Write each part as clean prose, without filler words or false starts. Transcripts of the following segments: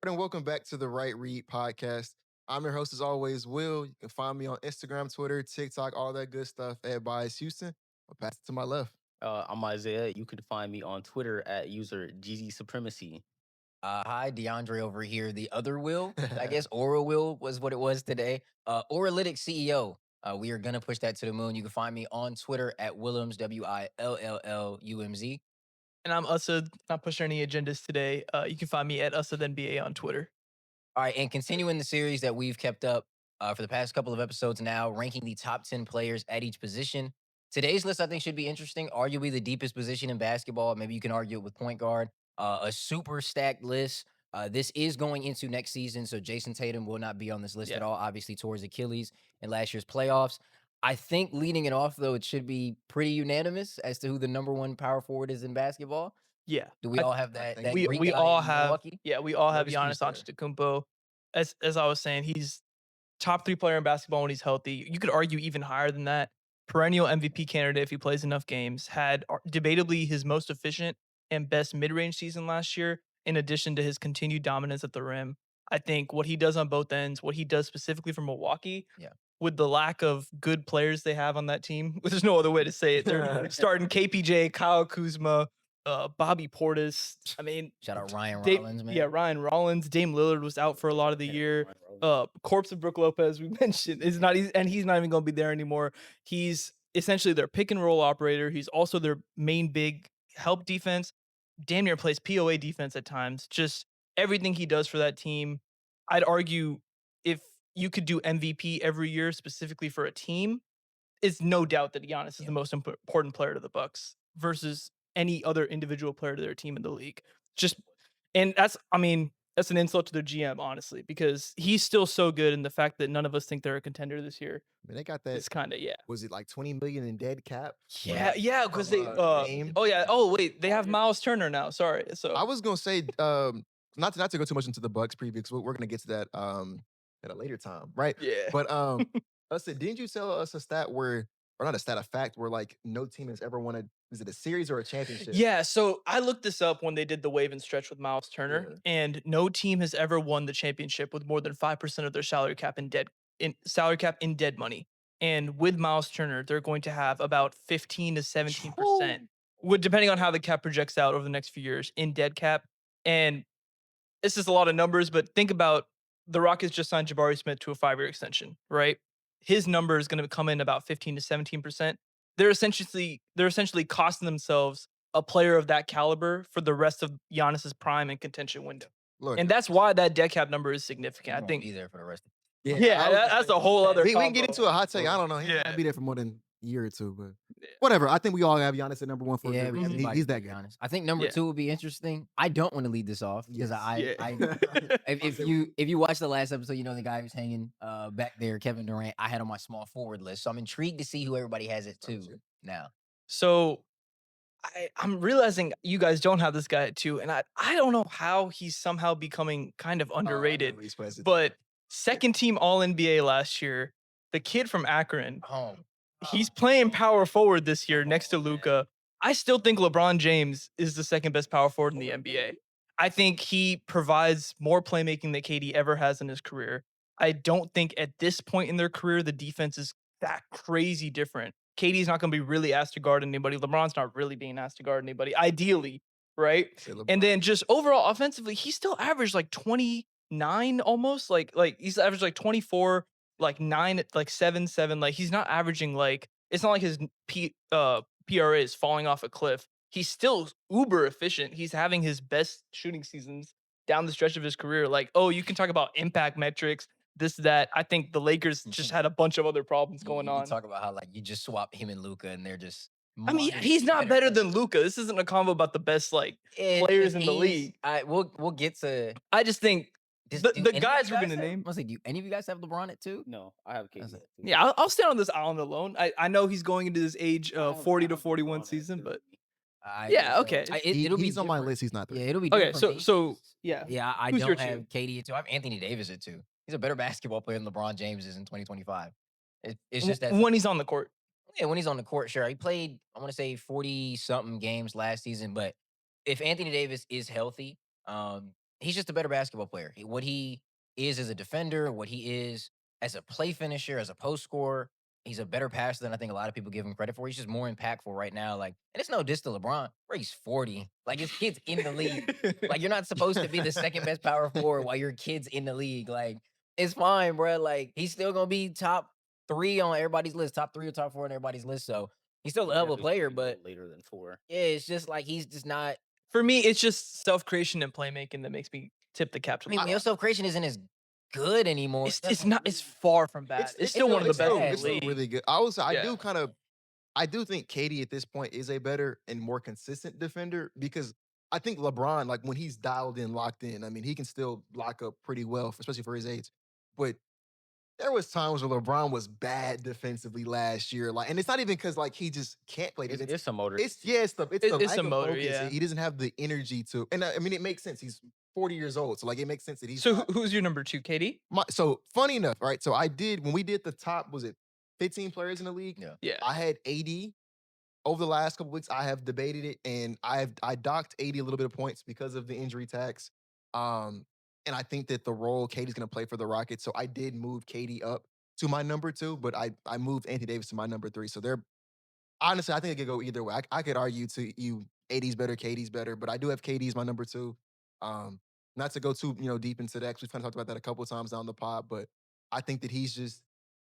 And welcome back to the Right Read podcast. I'm your host, as always, Will. You can find me on Instagram, Twitter, TikTok, all that good stuff at Bias Houston. I'll pass it to my left. I'm Isaiah. You can find me on Twitter at user GZ Supremacy. Hi, DeAndre over here. The other Will, I guess Aura Will was what it was today. Auralytics CEO. We are going to push that to the moon. You can find me on Twitter at Willems, WILLLUMZ. And I'm Usad, not pushing any agendas today. You can find me at UsadNBA on Twitter. All right, and continuing the series that we've kept up for the past couple of episodes now, ranking the top 10 players at each position. Today's list, I think, should be interesting. Arguably the deepest position in basketball. Maybe you can argue it with point guard. A super stacked list. This is going into next season, so Jason Tatum will not be on this list at all, obviously, towards Achilles in last year's playoffs. I think leading it off, though, it should be pretty unanimous as to who the number one power forward is in basketball. Yeah. Do we all have that? We all have. Milwaukee? Yeah, we all have Giannis Antetokounmpo. As I was saying, he's top 3 player in basketball when he's healthy. You could argue even higher than that. Perennial MVP candidate if he plays enough games. Had debatably his most efficient and best mid-range season last year, in addition to his continued dominance at the rim. I think what he does on both ends, what he does specifically for Milwaukee, with the lack of good players they have on that team, there's no other way to say it. They're starting KPJ, Kyle Kuzma, Bobby Portis. I mean, shout out Ryan Rollins, man. Yeah, Ryan Rollins. Dame Lillard was out for a lot of the year. Corpse of Brook Lopez, we mentioned, he's not even going to be there anymore. He's essentially their pick and roll operator. He's also their main big help defense. Damn near plays POA defense at times. Just everything he does for that team. I'd argue if you could do MVP every year specifically for a team, it's no doubt that Giannis is the most important player to the Bucks versus any other individual player to their team in the league. And that's an insult to their GM, honestly, because he's still so good, and the fact that none of us think they're a contender this year. I mean, they got that. It's kind of Was it like $20 million in dead cap? Yeah, because they. Oh wait, they have Miles Turner now. Sorry, so I was gonna say, not to go too much into the Bucks preview, because we're gonna get to that at a later time, right? Yeah. But Usad, didn't you tell us a stat where, or not a stat, a fact where like no team has ever won is it a series or a championship? Yeah, so I looked this up when they did the wave and stretch with Miles Turner, and no team has ever won the championship with more than 5% of their salary cap in dead money. And with Miles Turner, they're going to have about 15 to 17%, depending on how the cap projects out over the next few years in dead cap. And this is a lot of numbers, but think about the Rockets just signed Jabari Smith to a 5-year extension, right? His number is going to come in about 15 to 17%. They're essentially costing themselves a player of that caliber for the rest of Giannis's prime and contention window. Look, and that's why that dead cap number is significant. I think be there for the rest. That's a whole other. We can get into a hot take. I don't know. He might be there for more than a year or two, but whatever. I think we all have Giannis at number one for a reason. He's that good. I think number 2 would be interesting. I don't want to lead this off because if you watch the last episode, you know the guy who's hanging back there, Kevin Durant, I had on my small forward list. So I'm intrigued to see who everybody has it too now. So I'm realizing you guys don't have this guy at 2, and I don't know how he's somehow becoming kind of underrated. But second team All-NBA last year, the kid from Akron. He's playing power forward this year next to Luka. I still think LeBron James is the second best power forward in the NBA. I think he provides more playmaking than KD ever has in his career. I don't think at this point in their career, the defense is that crazy different. KD's not going to be really asked to guard anybody. LeBron's not really being asked to guard anybody, ideally, right? And then just overall offensively, he still averaged like 29 almost. Like he's averaged like 24, like 9, like 7. Like he's not averaging like, it's not like his PRA is falling off a cliff. He's still uber efficient. He's having his best shooting seasons down the stretch of his career. Like, you can talk about impact metrics, this, that. I think the Lakers just had a bunch of other problems going on. Talk about how like you just swap him and Luka and they're just. I mean, he's not better than Luka. This isn't a convo about the best players in the league. We'll get to. I just think the guys we're gonna name. I was like, do any of you guys have LeBron at 2? No, I have KD. Yeah, I'll stay on this island alone. I know he's going into this age 40 to 41 season, but okay. He's on my list. He's not there. Yeah, it'll be okay. So yeah, I don't have KD at 2. I have Anthony Davis at 2. He's a better basketball player than LeBron James is in 2025. It's just that when he's on the court. Yeah, when he's on the court, sure. He played, I want to say 40-something games last season, but if Anthony Davis is healthy, he's just a better basketball player. What he is as a defender, what he is as a play finisher, as a post scorer, he's a better passer than I think a lot of people give him credit for. He's just more impactful right now. Like, and it's no diss to LeBron, where he's 40. Like, his kid's in the league. Like, you're not supposed to be the second best power forward while your kid's in the league. Like, it's fine, bro. Like, he's still gonna be top 3 on everybody's list, top 3 or top 4 on everybody's list. So he's still a hell of a player, but later than 4. yeah, it's just like he's just not. For me, it's just self-creation and playmaking that makes me tip the cap to I mean, LeBron. your self-creation isn't as good anymore. It's not. It's far from bad. It's still one of the best in the It's still league. really good. I do think KD at this point is a better and more consistent defender because I think LeBron, like when he's dialed in, locked in, I mean, he can still lock up pretty well, especially for his age. But there was times where LeBron was bad defensively last year. Like, and it's not even because like he just can't play defense. It's a motor. It's the lack a of motor, focus. yeah. He doesn't have the energy to, and I mean, it makes sense. He's 40 years old, so like it makes sense that he's. So not- who's your number 2, KD? so funny enough, right? So when we did the top, was it 15 players in the league? Yeah. I had 80. Over the last couple weeks, I have debated it, and I docked 80 a little bit of points because of the injury tax. And I think that the role KD's going to play for the Rockets, so I did move KD up to my number 2, but I moved Anthony Davis to my number 3. So they're honestly, I think it could go either way. I could argue to you 80's better, KD's better, but I do have KD as my number 2. Not to go too deep into that, because we've kind of talked about that a couple of times down the pod, but I think that he's just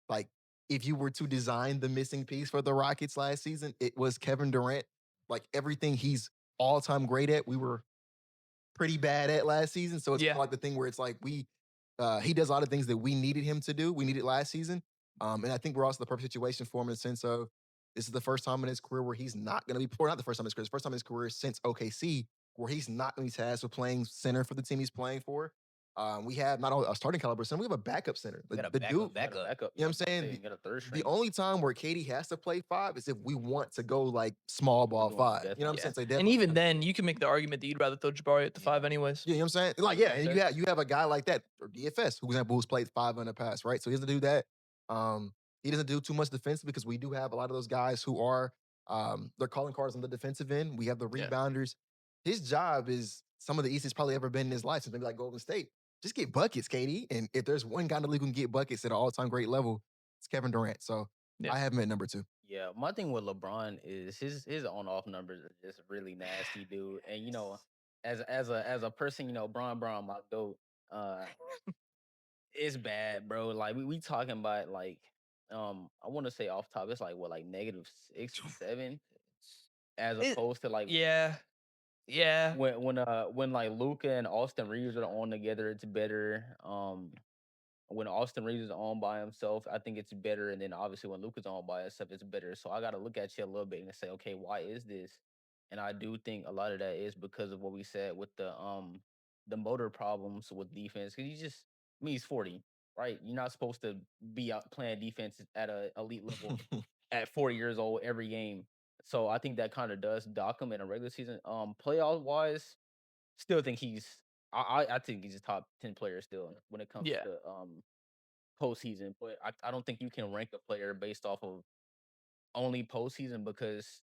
like, if you were to design the missing piece for the Rockets last season, it was Kevin Durant. Like everything he's all-time great at, we were pretty bad at last season. So it's Yeah. kinda like the thing where it's like he does a lot of things that we needed him to do. We needed last season. And I think we're also the perfect situation for him in the sense of this is the first time in his career where he's not going to be, or not the first time in his career, it's the first time in his career since OKC where he's not going to be tasked with playing center for the team he's playing for. We have not only a starting caliber center, we have a backup center. We got a The dude, backup. you know what I'm saying? You got a third The string. only time where KD has to play 5 is if we want to go like small ball going 5. death You know what I'm ball. saying? So And definitely- even then, you can make the argument that you'd rather throw Jabari at the 5 anyways. Yeah, you know what I'm saying? Like, yeah, and you have a guy like that, or DFS, for example, who's played 5 in the past, right? So he doesn't do that. He doesn't do too much defense because we do have a lot of those guys who are they're calling cards on the defensive end. We have the Yeah. rebounders. His job is some of the easiest probably ever been in his life since maybe like Golden State. Just get buckets, KD. And if there's one guy in the league who can get buckets at an all-time great level, it's Kevin Durant. So Yeah. I have him at number 2. Yeah, my thing with LeBron is his on-off numbers are just really nasty, dude. And as a person, Bron, my goat, it's bad, bro. Like we talking about like I want to say off top, it's like what, like -6, 7, as It- opposed to like Yeah. when like Luca and Austin Reeves are on together, it's better. When Austin Reeves is on by himself, I think it's better. And then obviously when Luca's on by himself, it's better. So I got to look at you a little bit and say, okay, why is this? And I do think a lot of that is because of what we said with the motor problems with defense. Because he's 40, right? You're not supposed to be out playing defense at an elite level at 40 years old every game. So I think that kind of does dock him in a regular season. Playoff wise, still think I think he's a top 10 player still when it comes Yeah. to postseason. But I don't think you can rank a player based off of only postseason because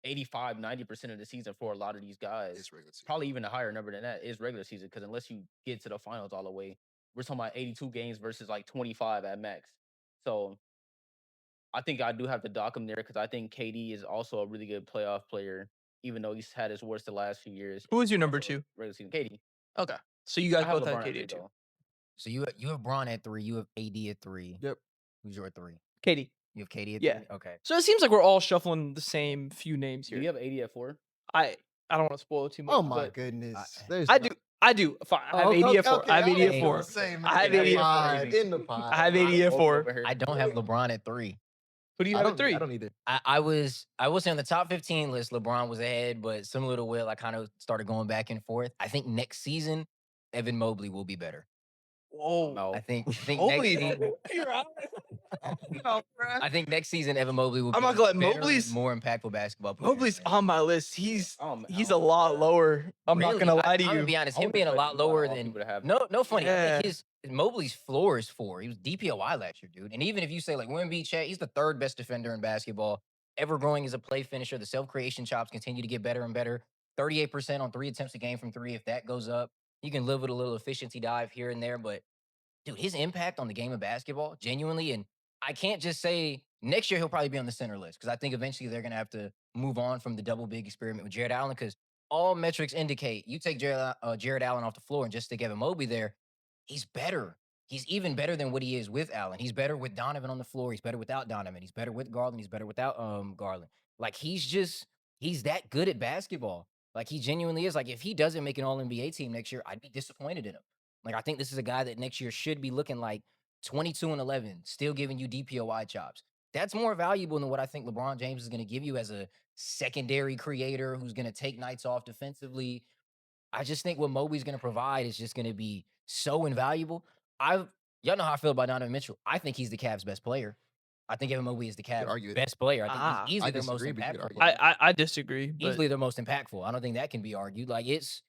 85, 90% of the season for a lot of these guys, It's regular season. probably even a higher number than that, is regular season. Because unless you get to the finals all the way, we're talking about 82 games versus like 25 at max. So I think I do have to dock him there because I think KD is also a really good playoff player, even though he's had his worst the last few years. Who was your number Also, 2? regular season, KD. Okay. So you guys I have both had LeBron at KD 3, at 2. though. So you have Bron at 3. You have AD at 3. Yep. Who's your 3? KD. You have KD at Yeah. 3? Okay. So it seems like we're all shuffling the same few names Do here. you have 80 at 4? I don't want to spoil it too much. Oh my but goodness. I do. Fine. I have 80 at 4. I have 80 at 4. I have 80 at 4. in the pod. I have 80 at 4. I don't have LeBron at 3. Who do you have at 3? I don't either. I will say on the top 15 list, LeBron was ahead, but similar to Will, I kind of started going back and forth. I think next season, Evan Mobley will be better. Whoa. No. I think Mobley. next season, You're out. No, bruh. I think next season Evan Mobley will be I'm not gonna let better and Mobley's- more impactful basketball player. Mobley's on my list. He's I a don't- lot lower. I'm not Really? gonna lie to I'm gonna you. be honest, I him would being a expect lot you to lower all than people to have- no funny. I think Yeah. Mobley's floor is 4. He was DPOI last year, dude. And even if you say like Wemby, Chet, he's the 3rd best defender in basketball, ever growing as a play finisher. The self creation chops continue to get better and better. 38% on 3 attempts a game from 3. If that goes up, You can live with a little efficiency dive here and there, but dude, his impact on the game of basketball, genuinely, and I can't just say next year he'll probably be on the center list because I think eventually they're gonna have to move on from the double big experiment with Jared Allen because all metrics indicate you take Jared Allen off the floor and just stick Evan Mobley there, he's better. He's even better than what he is with Allen. He's better with Donovan on the floor. He's better without Donovan. He's better with Garland. He's better without Garland. Like he's that good at basketball. Like he genuinely is. Like if he doesn't make an All NBA team next year, I'd be disappointed in him. Like I think this is a guy that next year should be looking like 22-11, still giving you DPOI chops. That's more valuable than what I think LeBron James is going to give you as a secondary creator who's going to take nights off defensively. I just think what Mobley's going to provide is just going to be so invaluable. Y'all know how I feel about Donovan Mitchell. I think he's the Cavs' best player. I think Evan Mobley is the Cavs' best player. I think he's easily their most impactful. I disagree. But Easily their most impactful. I don't think that can be argued. Like he's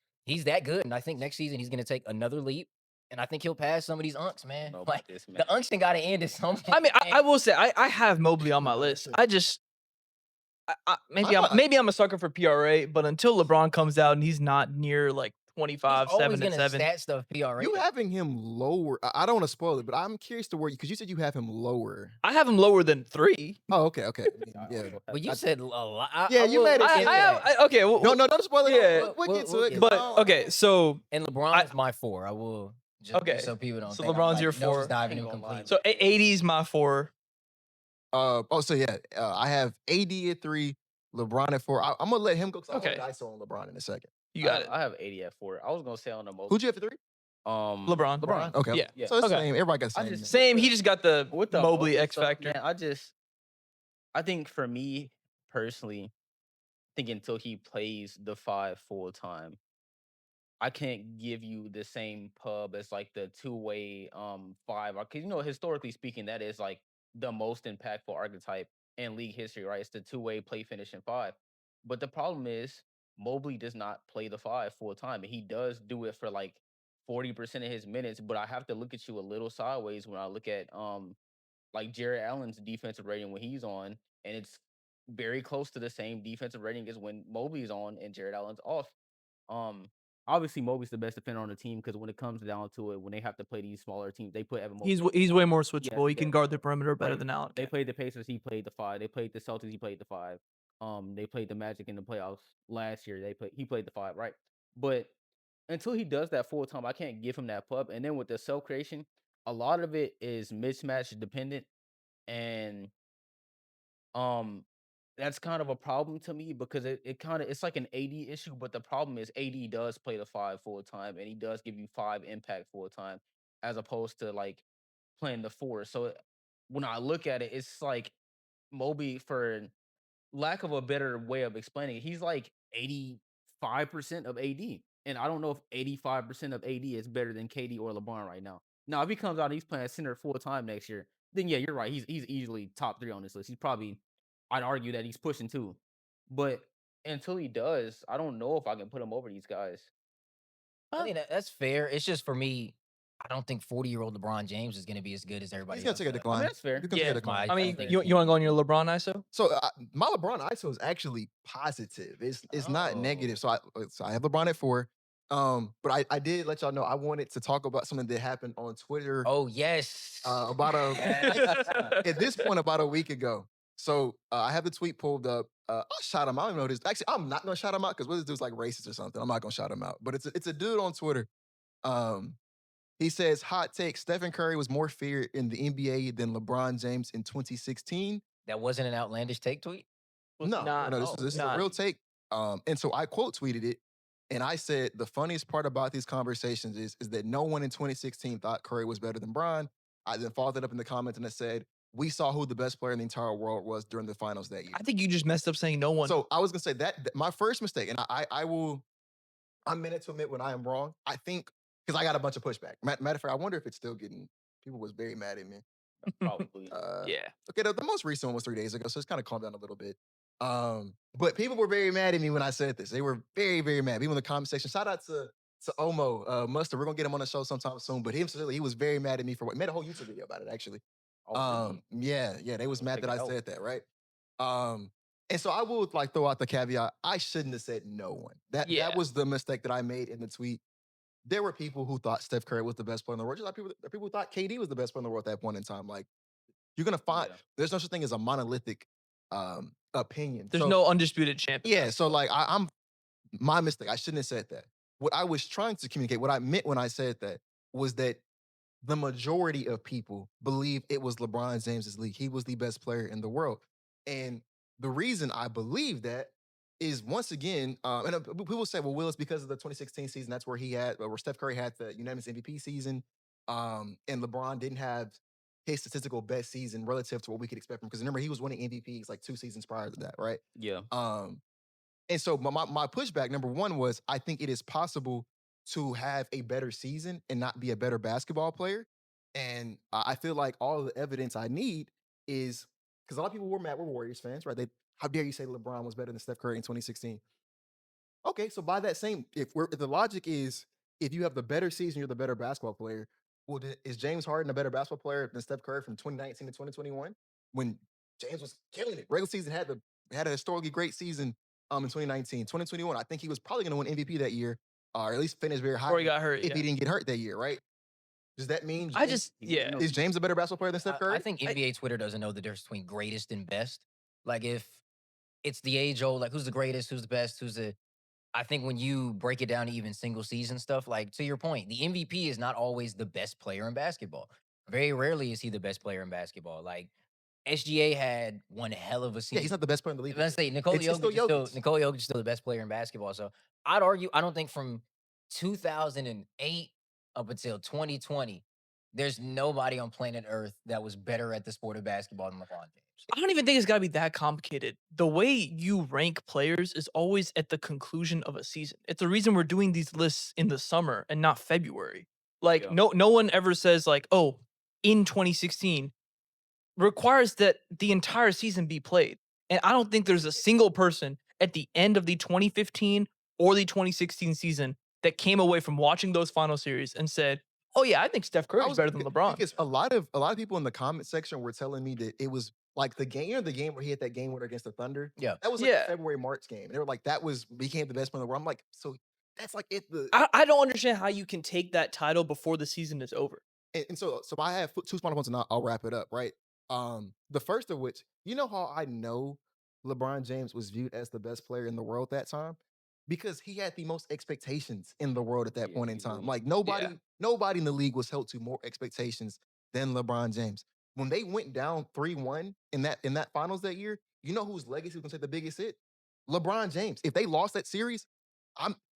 that good, and I think next season he's going to take another leap. And I think he'll pass some of these unks, man. Like the unks got to end at some point. I mean, I will say I have Mobley on my list. I just maybe I'm a sucker for PRA, but until LeBron comes out and he's not near like 25, 7 and 7. Stat stuff PRA. You having him lower? I don't want to spoil it, but I'm curious to where because you said you have him lower. I have him lower than 3. Oh, okay. Yeah. Well, you said a lot. Yeah, you made it. Okay. Well, no, don't spoil it. Yeah, we'll get to it. But okay, so and LeBron is my 4. I will. Just so people don't. So think LeBron's your 4. So 80's my 4. So yeah, I have AD at 3, LeBron at 4. I'm gonna let him go because okay. I have on LeBron in a second. You got it. I have 80 at 4. I was gonna say on the most. Who'd you have at 3? LeBron. Okay. Yeah. So it's the same. Everybody got the same. Same. He just got the Mobley X factor. Man, I think for me personally, I think until he plays the 5 full time, I can't give you the same pub as like the 2-way 5, because historically speaking, that is like the most impactful archetype in league history, right? It's the 2-way play finish in 5. But the problem is Mobley does not play the 5 full time, and he does do it for like 40% of his minutes. But I have to look at you a little sideways when I look at like Jared Allen's defensive rating when he's on, and it's very close to the same defensive rating as when Mobley's on and Jared Allen's off. Obviously Mobley's the best defender on the team because when it comes down to it, when they have to play these smaller teams, they put Evan Mobley. He's way more switchable. He can guard the perimeter better than Allen. They played the Pacers, he played the 5. They played the Celtics, he played the 5. They played the Magic in the playoffs last year. He played the 5, right? But until he does that full time, I can't give him that pub. And then with the self creation, a lot of it is mismatch dependent, and that's kind of a problem to me because it's like an AD issue. But the problem is AD does play the 5 full time, and he does give you 5 impact full time, as opposed to like playing the 4. So when I look at it, it's like Mobley, for lack of a better way of explaining it, he's like 85% of AD. And I don't know if 85% of AD is better than KD or LeBron right now. Now, if he comes out and he's playing center full time next year, then yeah, you're right. He's easily top 3 on this list. He's probably, I'd argue that he's pushing 2. But until he does, I don't know if I can put him over these guys. I mean, that's fair. It's just for me, I don't think 40-year-old LeBron James is going to be as good as everybody else. He's going to take a decline. That's fair. Yeah. I mean, you want to go on your LeBron ISO? So my LeBron ISO is actually positive. It's not negative. So I have LeBron at 4. But I did let y'all know I wanted to talk about something that happened on Twitter. Oh yes. At this point about a week ago. So I have the tweet pulled up. I'll shout him out. I don't know this. Actually, I'm not gonna shout him out because what this dude's like racist or something. I'm not gonna shout him out. But it's a dude on Twitter. He says, hot take, Stephen Curry was more feared in the NBA than LeBron James in 2016. That wasn't an outlandish take tweet? No, this is a real take. And so I quote tweeted it, and I said, the funniest part about these conversations is that no one in 2016 thought Curry was better than Bron. I then followed it up in the comments and I said, we saw who the best player in the entire world was during the finals that year. I think you just messed up saying no one. So I was going to say that my first mistake, and I'm meant to admit when I am wrong. I think, because I got a bunch of pushback. Matter of fact, I wonder if it's still getting, people was very mad at me. Probably. Yeah. Okay, the most recent one was 3 days ago, so it's kind of calmed down a little bit. But people were very mad at me when I said this. They were very, very mad. People in the comment section. Shout out to Omo Mustard. We're gonna get him on the show sometime soon. But he was very mad at me for what made a whole YouTube video about it, actually. Yeah, they was mad that I said that, right? And so I will throw out the caveat. I shouldn't have said no one. That was the mistake that I made in the tweet. there were people who thought Steph Curry was the best player in the world. Just like people who thought KD was the best player in the world at that point in time. Like you're gonna find there's no such thing as a monolithic opinion. There's no undisputed champion. Yeah, so like I'm my mistake. I shouldn't have said that. What I was trying to communicate, what I meant when I said that, was that the majority of people believe it was LeBron James's league. He was the best player in the world. And the reason I believe that is once again, people say, well, Will, it's because of the 2016 season. That's where where Steph Curry had the unanimous MVP season. And LeBron didn't have his statistical best season relative to what we could expect from him. Because remember, he was winning MVPs like 2 seasons prior to that, right? Yeah. And so my pushback, number one, was I think it is possible to have a better season and not be a better basketball player. And I feel like all the evidence I need is because a lot of people were mad, were Warriors fans, right? How dare you say LeBron was better than Steph Curry in 2016? Okay, so by that same, if the logic is if you have the better season, you're the better basketball player. Well, is James Harden a better basketball player than Steph Curry from 2019 to 2021 when James was killing it? Regular season had a historically great season in 2019. 2021, I think he was probably going to win MVP that year, or at least finish very high. Or he got hurt if he didn't get hurt that year, right? Does that mean is James a better basketball player than Steph Curry? I think NBA Twitter doesn't know the difference between greatest and best. Like if it's the age old, like who's the greatest, who's the best, I think when you break it down to even single season stuff, like to your point, the MVP is not always the best player in basketball. Very rarely is he the best player in basketball. Like SGA had one hell of a season. Yeah, he's not the best player in the league. Let's say Nikola Jokic is still the best player in basketball. So I'd argue, I don't think from 2008 up until 2020, there's nobody on planet Earth that was better at the sport of basketball than LeBron James. I don't even think it's got to be that complicated. The way you rank players is always at the conclusion of a season. It's the reason we're doing these lists in the summer and not February. Like no one ever says like, oh, in 2016 requires that the entire season be played. And I don't think there's a single person at the end of the 2015 or the 2016 season that came away from watching those final series and said, oh yeah, I think Steph Curry is better than LeBron. Because a lot of people in the comment section were telling me that it was like the game where he had that game winner against the Thunder. Yeah. That was like the February, March game. And they were like, became the best player in the world. I'm like, so that's like it. I don't understand how you can take that title before the season is over. And so I have 2 final points and I'll wrap it up, right? The first of which, you know how I know LeBron James was viewed as the best player in the world that time? Because he had the most expectations in the world at that point in time. Like nobody in the league was held to more expectations than LeBron James. When they went down 3-1 in that finals that year, you know whose legacy was gonna take the biggest hit? LeBron James. If they lost that series,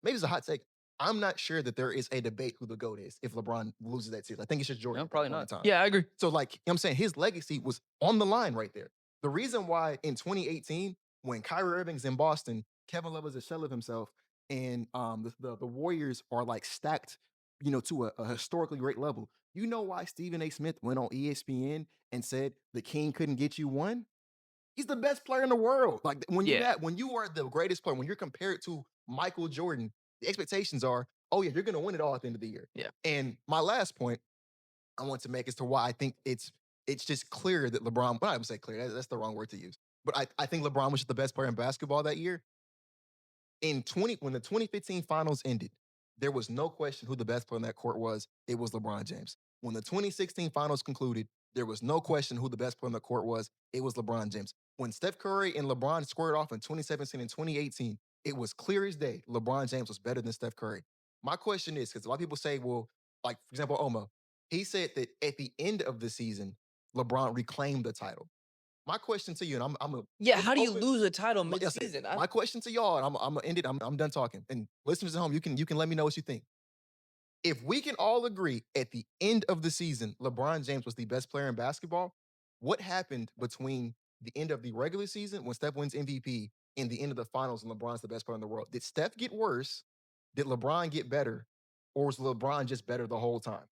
maybe it's a hot take. I'm not sure that there is a debate who the GOAT is if LeBron loses that series. I think it's just Jordan. No, probably not. Yeah, I agree. So, like, you know what I'm saying? His legacy was on the line right there. The reason why in 2018, when Kyrie Irving's in Boston, Kevin Love is a shell of himself, and the Warriors are like stacked, to a historically great level. You know why Stephen A. Smith went on ESPN and said the king couldn't get you one? He's the best player in the world. Like when you are the greatest player, when you're compared to Michael Jordan, the expectations are, oh yeah, you're gonna win it all at the end of the year. Yeah. And my last point I want to make as to why I think it's just clear that LeBron, well, I would say clear, that's the wrong word to use. But I think LeBron was just the best player in basketball that year. When the 2015 finals ended, there was no question who the best player on that court was. It was LeBron James. When the 2016 finals concluded, there was no question who the best player on the court was. It was LeBron James. When Steph Curry and LeBron squared off in 2017 and 2018, it was clear as day LeBron James was better than Steph Curry. My question is, because a lot of people say, well, like, for example, Oma, he said that at the end of the season, LeBron reclaimed the title. My question to you, and how do you lose a title mid-season? My question to y'all, and I'm gonna end it. I'm done talking. And listeners at home, you can let me know what you think. If we can all agree at the end of the season, LeBron James was the best player in basketball, what happened between the end of the regular season when Steph wins MVP and the end of the finals and LeBron's the best player in the world? Did Steph get worse? Did LeBron get better? Or was LeBron just better the whole time?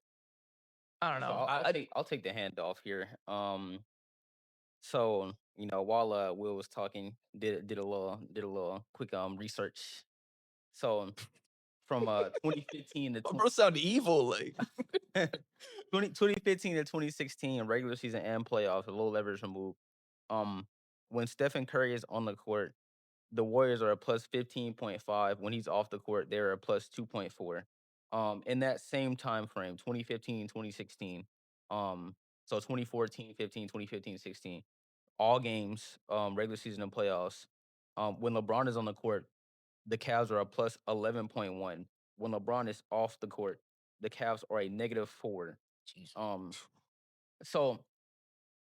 I don't know. So I'll take the handoff here. So while Will was talking, did a little quick research. So from 2015 to bro sound evil like 2015 to 2016 regular season and playoffs, a low leverage remove. When Stephen Curry is on the court, the Warriors are a plus 15.5. When he's off the court, they're a plus 2.4. In that same time frame, 2015, 2016, so 2014, 15, 2015, 16, all games, regular season and playoffs. When LeBron is on the court, the Cavs are a plus 11.1. When LeBron is off the court, the Cavs are a -4. Jeez. So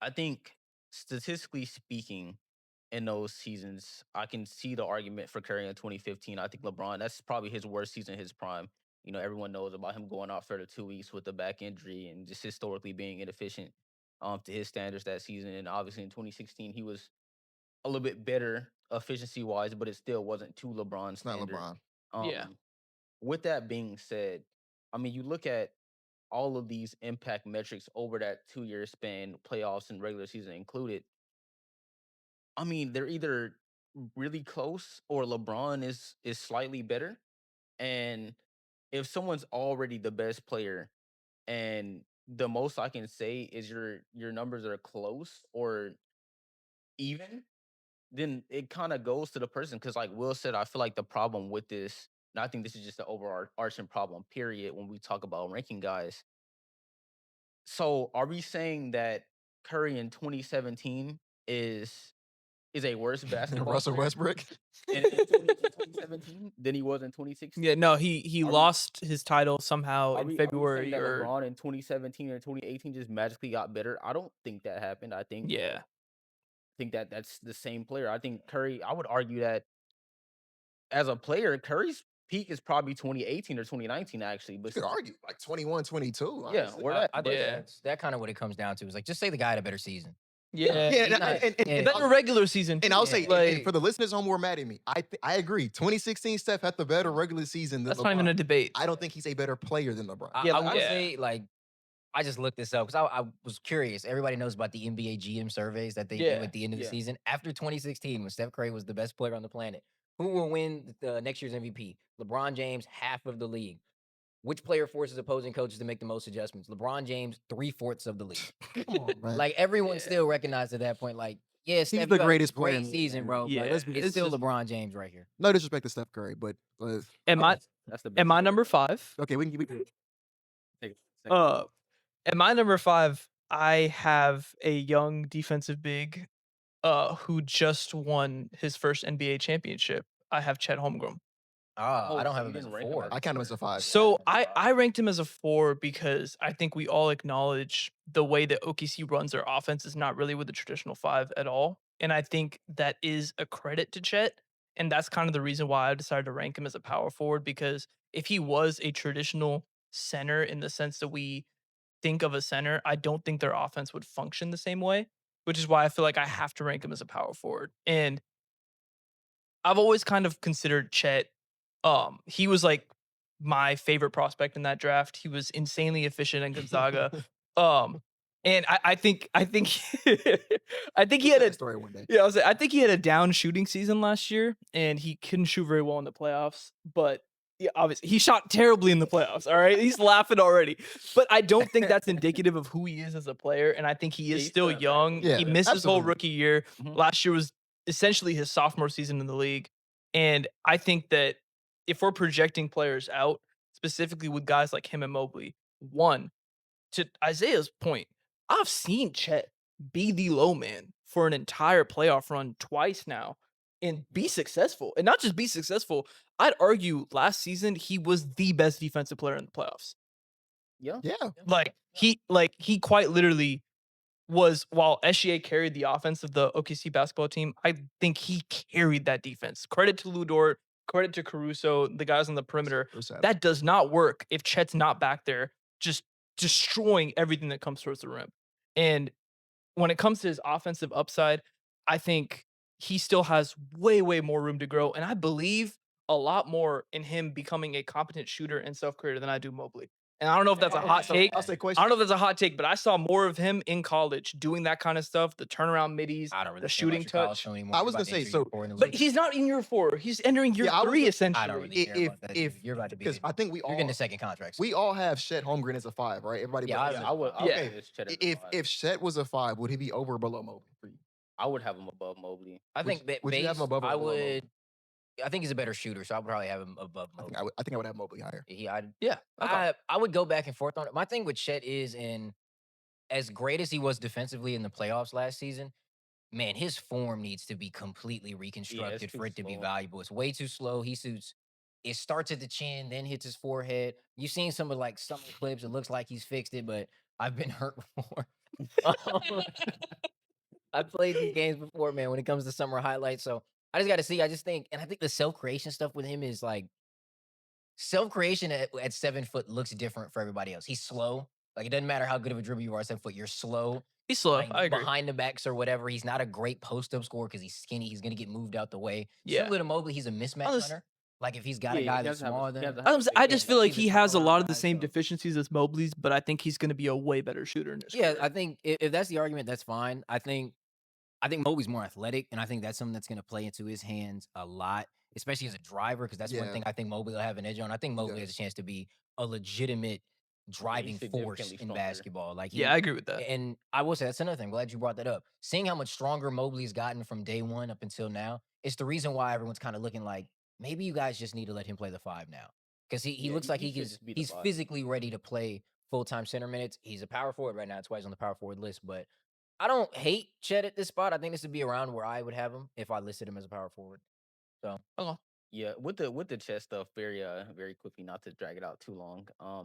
I think statistically speaking, in those seasons, I can see the argument for Curry in 2015. I think LeBron, that's probably his worst season, his prime. You know, everyone knows about him going off for the 2 weeks with the back injury and just historically being inefficient to his standards that season. And obviously in 2016, he was a little bit better efficiency wise, but it still wasn't to LeBron's It's not standard. LeBron. Yeah. With that being said, I mean, you look at all of these impact metrics over that 2 year span, playoffs and regular season included. I mean, they're either really close or LeBron is slightly better. And if someone's already the best player and the most I can say is your numbers are close or even, then it kind of goes to the person. Cause like Will said, I feel like the problem with this, and I think this is just the overarching problem, period, when we talk about ranking guys. So are we saying that Curry in 2017 is a worse basketball Russell player Westbrook. in 2017 than he was in 2016? Yeah, no, he Are we- lost his title somehow Are in we saying February that or LeBron in 2017 or 2018 just magically got better? I don't think that happened. I think yeah. that that's the same player. I think Curry, I would argue that as a player, Curry's peak is probably 2018 or 2019 actually. You But could argue like 21, 22. yeah, honestly. where I that think Yeah. that's kind of what it comes down to. Is like just say the guy had a better season. Yeah. Yeah, he's not- and Better regular season. And too. I'll say, like, and for the listeners home who are mad at me, I agree. 2016 Steph had the better regular season than that's LeBron. not even a debate. I don't think he's a better player than LeBron. I, Yeah, I will yeah. say, like, I just looked this up because I was curious. Everybody knows about the NBA GM surveys that they do Yeah, at the end of the yeah. season. After 2016, when Steph Curry was the best player on the planet, who will win the next year's MVP? LeBron James, half of the league. Which player forces opposing coaches to make the most adjustments? LeBron James, 3/4 of the league. Come on, man. Like everyone Yeah. still recognized at that point, like, yeah, Steph, the you had a greatest player in great the league, season, man. bro. Yeah, But it's it's still just- LeBron James right here. No disrespect to Steph Curry, but Am I That's the am I number 5? okay, we can Take At my number 5, I have a young defensive big who just won his first NBA championship. I have Chet Holmgren. I don't so have you him as a didn't rank him 4. as I count him as a 5. So Yeah. I ranked him as a 4 because I think we all acknowledge the way that OKC runs their offense is not really with the traditional 5 at all. And I think that is a credit to Chet. And that's kind of the reason why I decided to rank him as a power forward, because if he was a traditional center in the sense that we think of a center, I don't think their offense would function the same way, which is why I feel like I have to rank him as a power forward. And I've always kind of considered Chet. He was like my favorite prospect in that draft. He was insanely efficient in Gonzaga. And I think I think he had a story one day. yeah, I think he had a down shooting season last year, and he couldn't shoot very well in the playoffs. But yeah, obviously he shot terribly in the playoffs. All right, he's laughing already. But I don't think that's indicative of who he is as a player, and I think he Yeah, is he's still still a young. Yeah, He missed his whole absolutely. rookie year. Mhm. Last year was essentially his sophomore season in the league, and I think that if we're projecting players out, specifically with guys like him and Mobley, one, to Isaiah's point, I've seen Chet be the low man for an entire playoff run twice now and be successful. And not just be successful, I'd argue last season he was the best defensive player in the playoffs. Yeah. Yeah. He quite literally was, while SGA carried the offense of the OKC basketball team, I think he carried that defense. Credit to Lou Dort, credit to Caruso, the guys on the perimeter. That does not work if Chet's not back there just destroying everything that comes towards the rim. And when it comes to his offensive upside, I think he still has way, way more room to grow. And I believe a lot more in him becoming a competent shooter and self-creator than I do Mobley. And I don't know if that's a hot take. I'll say I question. don't know if that's a hot take, but I saw more of him in college doing that kind of stuff, the turnaround middies, I don't really the care shooting about your college touch. film anymore. I You're was about gonna to say, enter so- year 4 in the But league. he's not in year 4. He's entering year Yeah, I was 3, gonna- essentially. I don't really care about that. if- You're about to be because I think we you're all getting a second contract. we all have Chet Holmgren as a 5, right? Everybody. Yeah, but I us. was- I would. Yeah. say it's Chet as a If 5. if Chet was a 5, would he be over or below Mobley for you? I would have him above Mobley. I think that would you have him based, above or I below Mobley? would I think he's a better shooter, so I would probably have him above Mobley. I think I would have Mobley higher. Yeah. Okay. I would go back and forth on it. My thing with Chet is, in as great as he was defensively in the playoffs last season, man, his form needs to be completely reconstructed for it to be valuable. It's way too slow. It starts at the chin, then hits his forehead. You've seen some of summer clips. It looks like he's fixed it, but I've been hurt before. I played these games before, man, when it comes to summer highlights. So I just got to see. I think the self-creation stuff with him is self-creation at 7 foot looks different for everybody else. He's slow. It doesn't matter how good of a dribble you are at 7 foot. You're slow. He's slow. I agree. Behind the backs or whatever. He's not a great post-up scorer because he's skinny. He's going to get moved out the way. Yeah. Similar to Mobley, he's a mismatch hunter. If he's got a guy that's smaller than him. I just feel like he has a lot of the same deficiencies as Mobley's, but I think he's going to be a way better shooter in this career. I think if that's the argument, that's fine. I think Mobley's more athletic, and I think that's something that's going to play into his hands a lot, especially as a driver, because that's one thing I think Mobley will have an edge on. I think Mobley has a chance to be a legitimate driving force in basketball. I agree with that. And I will say that's another thing. I'm glad you brought that up. Seeing how much stronger Mobley's gotten from day one up until now, it's the reason why everyone's kind of looking like maybe you guys just need to let him play the 5 now, because he looks like he's physically ready to play full-time center minutes. He's a power forward right now. That's why he's on the power forward list, but I don't hate Chet at this spot. I think this would be around where I would have him if I listed him as a power forward. So, okay. Yeah, with the Chet stuff, very quickly, not to drag it out too long. I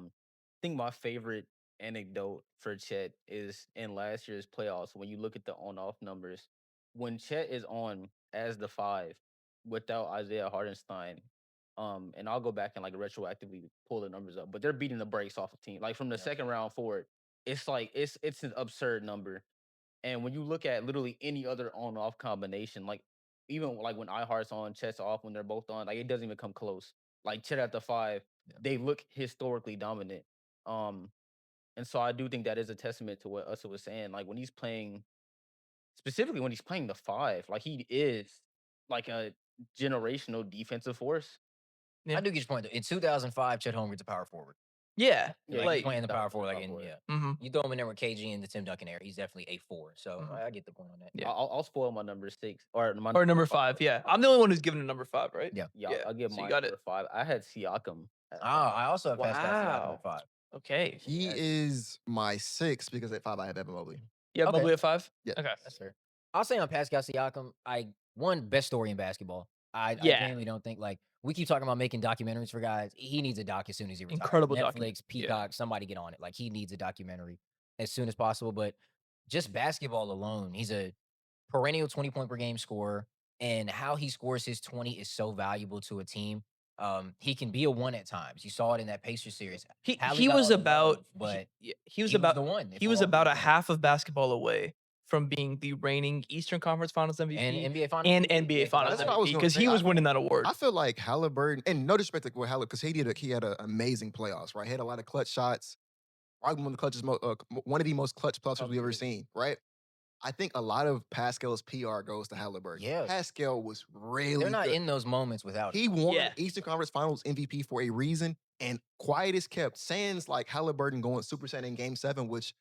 think my favorite anecdote for Chet is in last year's playoffs. When you look at the on-off numbers, when Chet is on as the 5 without Isaiah Hardenstein, and I'll go back and retroactively pull the numbers up, but they're beating the brakes off of team. From the second round forward, it's it's an absurd number. And when you look at literally any other on-off combination, even when iHeart's on, Chet's off, when they're both on, it doesn't even come close. Chet at the 5, they look historically dominant. And so I do think that is a testament to what Ussa was saying. When he's playing, specifically when he's playing the 5, he is a generational defensive force. I do get your point though. In 2005, Chet Holmgren's a power forward. Yeah, he's playing the power forward. You throw him in there with KG in the Tim Duncan era, he's definitely a 4. So I get the point on that. Yeah, I'll spoil my number 6 or number 5. Yeah, I'm the only one who's given a number 5, right? Yeah. I'll give my number 5. I had Siakam. I also have Pascal Siakam at 5. Okay, he is my 6 because at 5 I have Evan Mobley. Yeah, Mobley at 5. Yeah, okay, that's fair. I'll say on Pascal Siakam, best story in basketball. I genuinely don't think we keep talking about making documentaries for guys. He needs a doc as soon as he retires. Incredible Netflix, Peacock, somebody get on it. He needs a documentary as soon as possible. But just basketball alone, he's a perennial 20-point per game scorer, and how he scores his 20 is so valuable to a team. He can be a 1 at times. You saw it in that Pacers series. He was about the one. He was about a half of basketball away from being the reigning Eastern Conference Finals MVP and NBA Finals and NBA Finals MVP, because he was winning that award. I feel like Halliburton, and no disrespect to Halliburton, because he had an amazing playoffs, right? He had a lot of clutch shots. Probably one of the most clutch playoffs we've ever seen, right? I think a lot of Pascal's PR goes to Halliburton. Yeah, Pascal was really They're not good. in those moments without him. He won Eastern Conference Finals MVP for a reason, and quiet is kept. Sans Halliburton going Super Saiyan in Game 7, which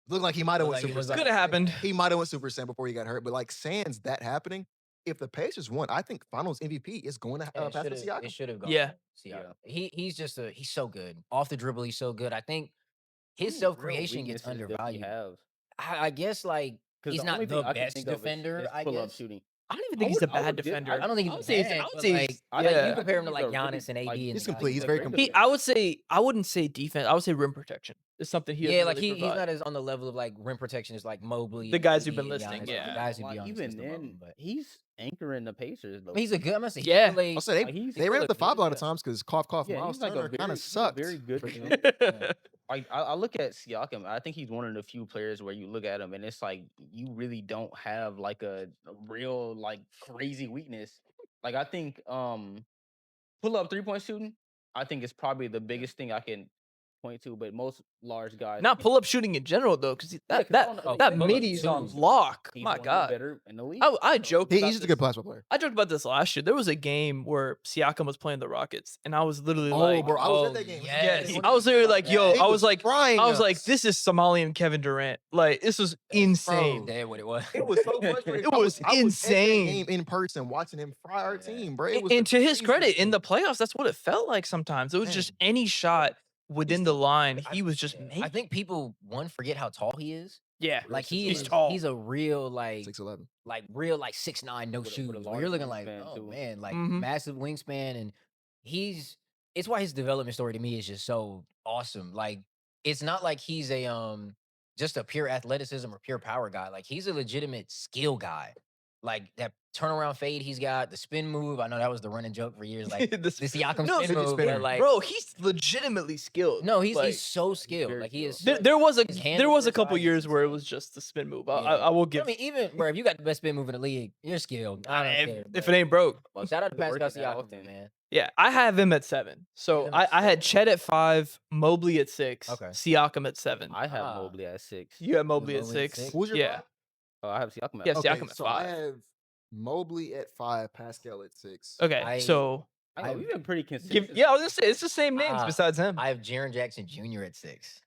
looked like he might have went Super Saiyan. Could have happened. He might have went Super Saiyan before he got hurt, but sans that happening, if the Pacers won, I think Finals MVP is going to Pascal Siakam. It should have gone. Yeah. Siakam. He's just he's so good. Off the dribble, he's so good. I think his self-creation gets undervalued. I guess he's not the best defender. I guess. Shooting. I don't even think he's a bad defender. I don't think he's bad. I would say you compare him to Giannis and AD. He's complete. He's very complete. I wouldn't say defense. I would say rim protection is something he. Yeah, he's not as on the level of rim protection as Mobley. The guys who've been listing. The guys who be on even then, but he's anchoring the Pacers. Though. He's a good. I'm gonna say. Yeah. I'll say they ran up the 5 a lot of times because cough. Miles Turner kind of sucked. Very good. I look at Siakam. I think he's one of the few players where you look at him and it's you really don't have a real crazy weakness. I think pull up 3-point shooting. I think it's probably the biggest thing I can point to, but most large guys Not can- pull up shooting in general though, because Yeah, 'cause on the- that pull-up middy's on twos. lock. He's My one of the God. better in the league. I joked about He's just a this. good basketball player. I joked about this last year. There was a game where Siakam was playing the Rockets, and I was literally Oh, like, bro, I was oh, at that game. yes. I was literally like, yo, He I was like, frying us. this is Somalian Kevin Durant. Like, this was insane. That's what it was. It was so frustrating. It was I was at that insane. game in person watching him fry our team, bro. It And, was and the to his craziest credit, in thing. the playoffs, that's what it felt like sometimes. It was just any shot within the line, he was just making. I think people forget how tall he is. Yeah, Like he's tall. He's a real 6'11". real 6'9", no With a shoes. Where large you're looking like, wingspan, oh too. man, like Mhm. massive wingspan, and it's why his development story to me is just so awesome. Like it's not like he's a just a pure athleticism or pure power guy. Like he's a legitimate skill guy. Like that turnaround fade he's got, the spin move. I know that was the running joke for years. Like the Siakam No, spin move, spinner. but, like bro, he's legitimately skilled. no, he's like, so skilled. very Like he is. skilled. there was his hand a defense couple eye is years where it insane. was just the spin move. Yeah. I will I give. mean, even bro, if you got the best spin move in the league, you're skilled. I don't care. If it ain't broke. Well, shout out to Pascal Working that Siakam, often. man. Yeah, I have him at 7. So him at I had Chet at 5, Mobley at 6, Okay. Siakam at 7. I have Ah. Mobley at 6. You have Mobley at Mobley at 6. 6? Who's your Yeah. five? I have Siakam at Yeah, 5. Siakam at so 5. I have Mobley at 5, Pascal at 6. Okay, so I know we've been pretty consistent. I was gonna say it's the same names Ah, besides him. I have Jaren Jackson Jr. at 6.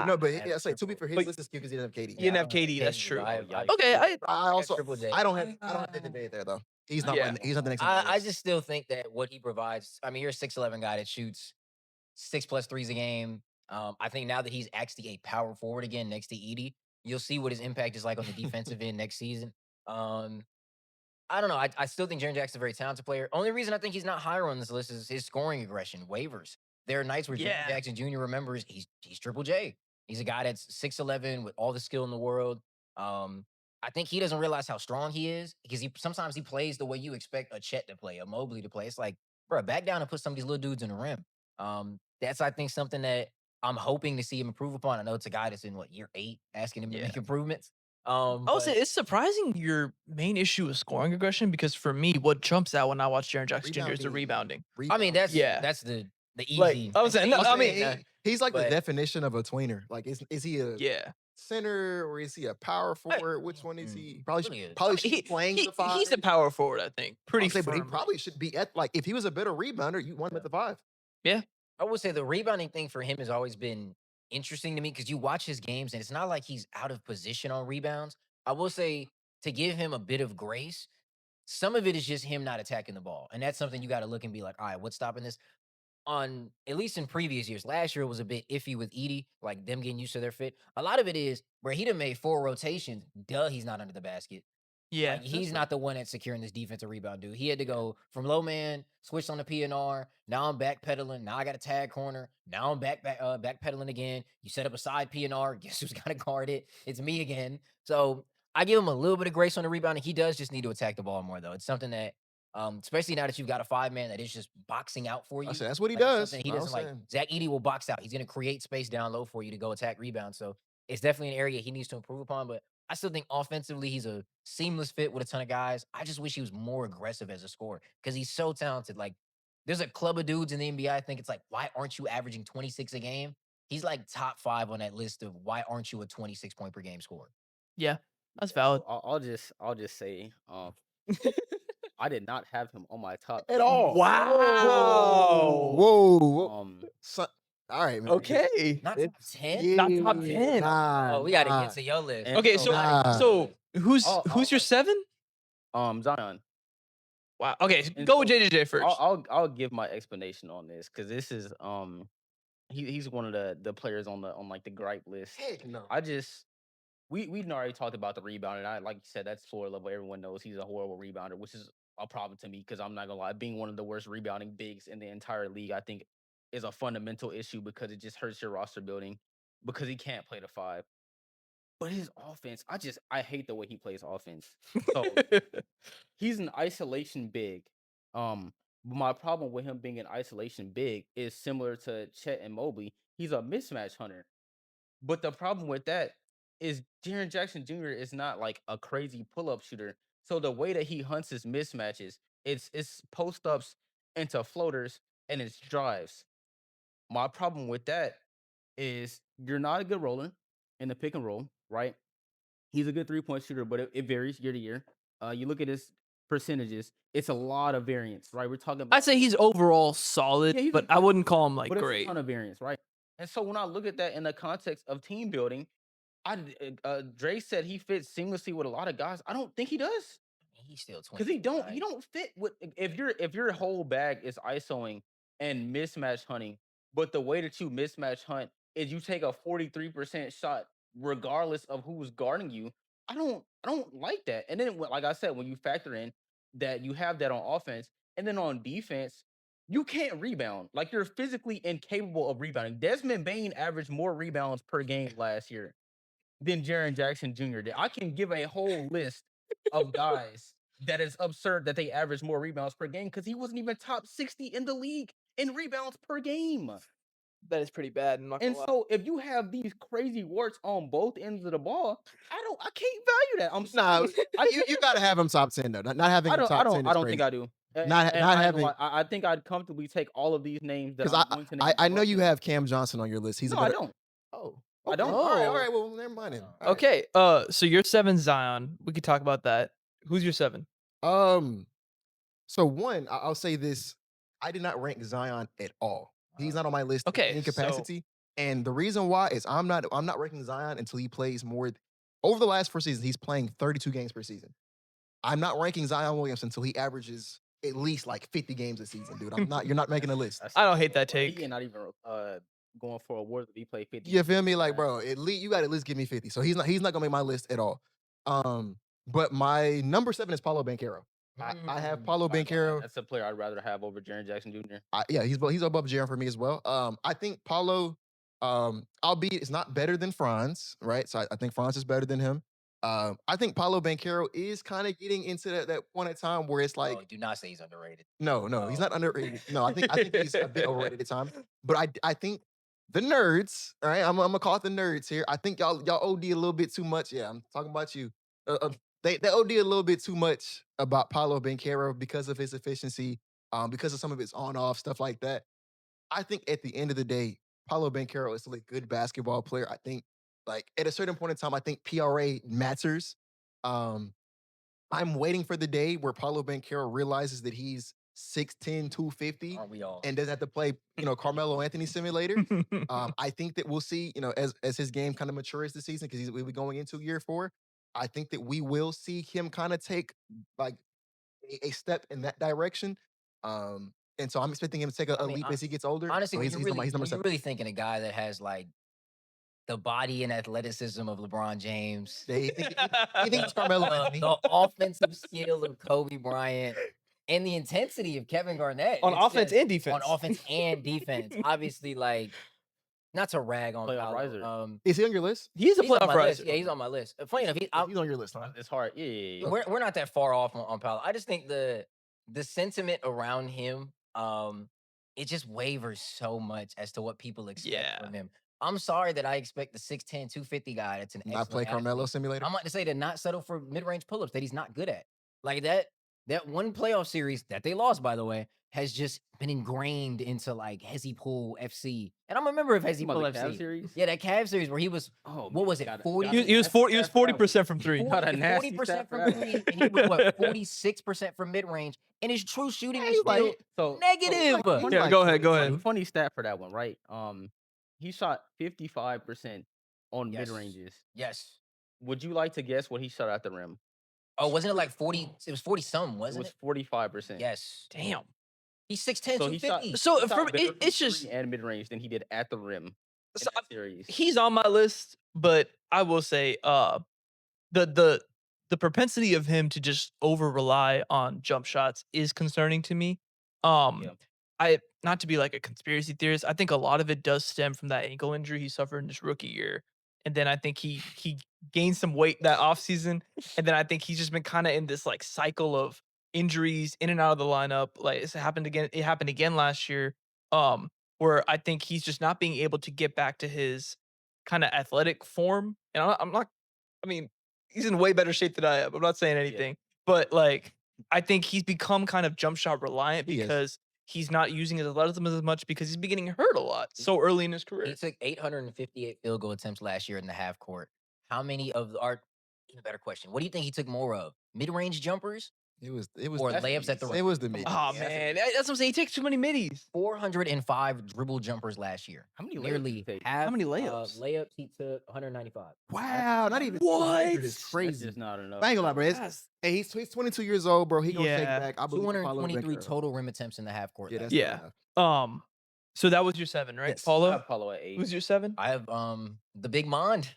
No, but that's yeah, say to be for his But- list is because he didn't have KD. You didn't have I don't KD, that's KD, true. but Okay, I I also Triple J. I don't have the debate there though. He's not Yeah. he's not the next. on the I list. just still think that what he provides. I mean, you're a 6'11" guy that shoots 6+ threes a game. I think now that he's actually a power forward again next to Edie, you'll see what his impact is like on the defensive end next season. I don't know. I still think Jaren Jackson's a very talented player. Only reason I think he's not higher on this list is his scoring aggression, waivers. There are nights where Yeah. Jaren Jackson Jr. remembers he's Triple J. He's a guy that's 6'11" with all the skill in the world. I think he doesn't realize how strong he is because sometimes he plays the way you expect a Chet to play, a Mobley to play. It's like, bro, back down and put some of these little dudes in the rim. That's I think something that I'm hoping to see him improve upon. I know it's a guy that's in year 8, asking him to Yeah. make improvements. I would say it's surprising your main issue is scoring aggression because for me, what jumps out when I watch Jaren Jackson Jr. is the rebounding. I mean, that's Yeah. that's the easy. Like, I was saying, no, I mean, he's like the but- definition of a tweener. Like, is he a Yeah. center or is he a power forward? Which one is he? Probably Really is. probably should be playing the 5. He's a power forward, I think. Pretty I'll say, but he firmly. probably should be at if he was a better rebounder, you want him at the 5. I would say the rebounding thing for him has always been interesting to me because you watch his games and it's not like he's out of position on rebounds. I will say to give him a bit of grace, some of it is just him not attacking the ball. And that's something you got to look and be like, all right, what's stopping this? On at least in previous years, last year it was a bit iffy with Edie, like them getting used to their fit. A lot of it is where he done made 4 rotations. He's not under the basket. Yeah. Like, he's not the one that's securing this defensive rebound, dude. He had to go from low man, switched on the PNR. Now I'm backpedaling. Now I got a tag corner. Now I'm backpedaling again. You set up a side PNR. Guess who's got to guard it? It's me again. So I give him a little bit of grace on the rebounding. He does just need to attack the ball more, though. It's something that, especially now that you've got a 5-man that is just boxing out for you. I say that's what he Like, it's does. something he I doesn't was like. saying. Zach Edey will box out. He's going to create space down low for you to go attack rebound. So it's definitely an area he needs to improve upon. But I still think offensively he's a seamless fit with a ton of guys. I just wish he was more aggressive as a scorer because he's so talented. Like there's a club of dudes in the NBA. I think it's like, why aren't you averaging 26 a game? He's like top 5 on that list of why aren't you a 26 point per game scorer? Yeah. That's valid. I'll just say, I did not have him on my top At all. Wow. Whoa. All right, man. Okay. Not top 10? Not top 10. Oh, we got to get to your list. And Okay, so- so who's I'll- your 7? Zion. Wow. Okay, And go with so JJJ first. I'll give my explanation on this because this is he's one of the players on like the gripe list. Heck no. We've already talked about the rebound, and I like you said that's floor level. Everyone knows he's a horrible rebounder, which is a problem to me because I'm not gonna lie, being one of the worst rebounding bigs in the entire league, I think is a fundamental issue because it just hurts your roster building because he can't play the 5. But his offense, I hate the way he plays offense. So he's an isolation big. My problem with him being an isolation big is similar to Chet and Mobley. He's a mismatch hunter. But the problem with that is Jaren Jackson Jr. is not like a crazy pull-up shooter. So the way that he hunts his mismatches, it's post-ups into floaters and it's drives. My problem with that is you're not a good roller in the pick and roll, right? He's a good 3-point shooter, but it varies year to year. You look at his percentages; it's a lot of variance, right? We're talking about I'd say he's overall solid, yeah, he's a but I good wouldn't call player, him like but it's a great. ton of variance, right? And so when I look at that in the context of team building, Dre said he fits seamlessly with a lot of guys. I don't think he does. He's still 20. Because he don't fit with if your whole bag is ISOing and mismatch hunting, but the way that you mismatch hunt is you take a 43% shot regardless of who's guarding you. I don't like that. And then like I said, when you factor in that you have that on offense and then on defense, you can't rebound. Like you're physically incapable of rebounding. Desmond Bain averaged more rebounds per game last year than Jaren Jackson Jr. did. I can give a whole list of guys that is absurd that they average more rebounds per game because he wasn't even top 60 in the league in rebounds per game. That is pretty bad. And so if you have these crazy warts on both ends of the ball, I can't value that. I'm Nah, sorry. you gotta have him top 10 though. Not having him top 10 I is don't think crazy. I do. Not And I ain't gonna having lie, I think I'd comfortably take all of these names that because I'm going to name. I know above you him. have Cam Johnson on your list. He's No, a I better. don't. Oh, I don't. All right. Well, never mind then. All right. Okay, so you're 7 Zion. We could talk about that. Who's your 7? So one, I'll say this: I did not rank Zion at all. He's not on my list Okay, in any so- capacity, and the reason why is I'm not ranking Zion until he plays more. Over the last 4 seasons, he's playing 32 games per season. I'm not ranking Zion Williamson until he averages at least like 50 games a season, dude. You're not making a list. I don't hate that He take. not even going for awards if he played 50. You feel me? Like, bro, at least you got to at least give me 50. So he's not gonna make my list at all. But my number 7 is Paulo Banchero. I have Paulo Banchero. That's a player I'd rather have over Jaren Jackson Jr. Yeah, he's above Jaren for me as well. I think Paulo, albeit it's not better than Franz, right? So I think Franz is better than him. I think Paulo Banchero is kind of getting into that point in time where it's like, do not say he's underrated. no, he's not underrated. No, I think he's a bit overrated at times. But I think the nerds, all right, I'm gonna call it the nerds here. I think y'all OD a little bit too much. Yeah, I'm talking about you. They OD a little bit too much about Paulo Banchero because of his efficiency, because of some of his on-off stuff like that. I think at the end of the day, Paulo Banchero is still a good basketball player. I think, like at a certain point in time, I think PRA matters. Um, I'm waiting for the day where Paulo Banchero realizes that he's 6'10", 250, Aren't we all? and doesn't have to play, Carmelo Anthony simulator. I think that we'll see, as his game kind of matures this season, because we'll be going into year 4. I think that we will see him kind of take like a step in that direction. And so I'm expecting him to take a leap as he gets older. Honestly, So when he's you're number 7. really thinking a guy that has like the body and athleticism of LeBron James, He thinks Carmelo Anthony. the offensive skill of Kobe Bryant, and the intensity of Kevin Garnett On It's offense just- and defense. On offense and defense, obviously, like not to rag on Playoff Paolo. riser. Is he on your list? He's a He's on playoff my riser. list. Yeah, he's on my list. Funny enough, He's on your list, huh? It's hard. Yeah. we're not that far off on Paolo. I just think the sentiment around him, it just wavers so much as to what people expect Yeah. from him. I'm sorry that I expect the 6'10", 250 guy that's an Not play excellent Carmelo athlete. simulator. I'm about to say to not settle for mid-range pull-ups that he's not good at. Like that one playoff series that they lost, by the way, has just been ingrained into like Hezzy Pool FC. And I'm a member of Hezzy About Pool the Cavs FC. series? Yeah, that Cavs series where he was, what was it, 40? He was 40% from 3. Got a nasty 40% stat for from that. 3, and he was what, 46% from mid-range, and his true shooting is still negative. Yeah, go ahead. Funny stat for that one, right? He shot 55% on Yes. mid ranges. Yes. Would you like to guess what he shot at the rim? Oh, wasn't it like 40? It was 40 some, It wasn't was it? 45%. Yes. Damn. He's 6'10", So he shot. 250. So he shot for better from it's just three and mid range than he did at the rim in So, that series. he's on my list, but I will say the propensity of him to just over rely on jump shots is concerning to me. Yeah. I not to be like a conspiracy theorist, I think a lot of it does stem from that ankle injury he suffered in his rookie year. And then I think he gained some weight that offseason. And then I think he's just been kind of in this like cycle of injuries in and out of the lineup. Like it happened again last year. Where I think he's just not being able to get back to his kind of athletic form. And I'm not, I mean, he's in way better shape than I am. I'm not saying anything. But like I think he's become kind of jump shot reliant He is. because he's not using his athleticism as much because he's been getting hurt a lot so early in his career. He took 858 field goal attempts last year in the half court. How many of are? A better question. What do you think he took more of? Mid-range jumpers? It was Or layups at the rim? It was the mid. Oh man, that's what I'm saying. He takes too many middies. 405 dribble jumpers last year. How many layups Nearly did he take? half. How many layups? Layups he took 195. Wow, not even What? 200 is That's crazy. just not enough. I ain't gonna lie, bro. That's- Hey, he's 22 years old, bro. He gonna take Yeah. back. I believe in Paulo 223 Banchero. total rim attempts in the half court. Yeah, last that's year. Yeah. not enough. So that was your 7, right, Yes. I Paulo? have Paulo at 8. Who's your 7? I have the big Mond,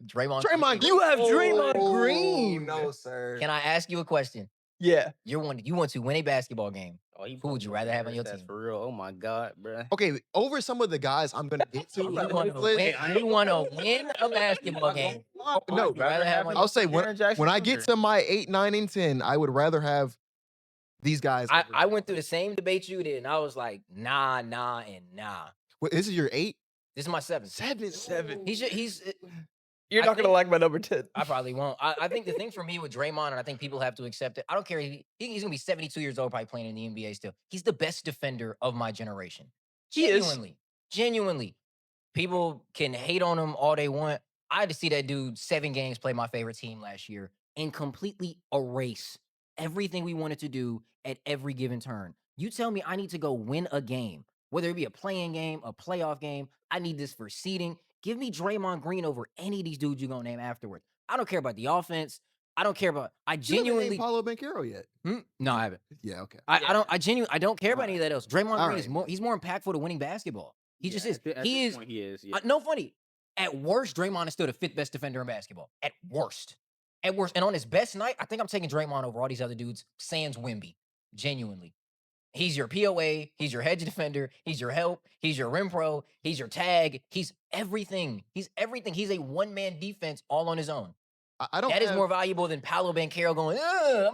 Draymond. Draymond, Green. You have Draymond Oh, Green. No, sir. Can I ask you a question? Yeah. You want to win a basketball game. Oh, he Who would you rather have on your That's team? for real. Oh my god, bro. Okay, over some of the guys I'm gonna get to. You on want this to list- win a basketball game. No, You'd rather have I'll say when I get to my 8, 9, and 10, I would rather have these guys. I went through the same debate you did, and I was like, nah, and nah. Wait, this is your 8? This is my 7. 7. He's. You're I not gonna think- like my number 10. I probably won't. I think the thing for me with Draymond, and I think people have to accept it. I don't care. He's gonna be 72 years old, probably playing in the NBA still. He's the best defender of my generation. He is. Genuinely. People can hate on him all they want. I had to see that dude 7 games play my favorite team last year and completely erase everything we wanted to do at every given turn. You tell me I need to go win a game, whether it be a playing game, a playoff game. I need this for seeding. Give me Draymond Green over any of these dudes you're going to name afterward. I don't care about the offense. I don't care about. I You haven't genuinely. named Paulo Banchero yet. No, I haven't. Yeah, okay. I don't care about any of that else. Draymond All Green is right. more. He's more impactful to winning basketball. He just is. At He this is. point, he is. Yeah. No funny. At worst, Draymond is still the 5th best defender in basketball. At worst. And on his best night, I think I'm taking Draymond over all these other dudes. Sans Wemby, genuinely. He's your POA. He's your hedge defender. He's your help. He's your rim pro. He's your tag. He's everything. He's everything. He's a one-man defense all on his own. I don't. That is have- more valuable than Paolo Banchero going,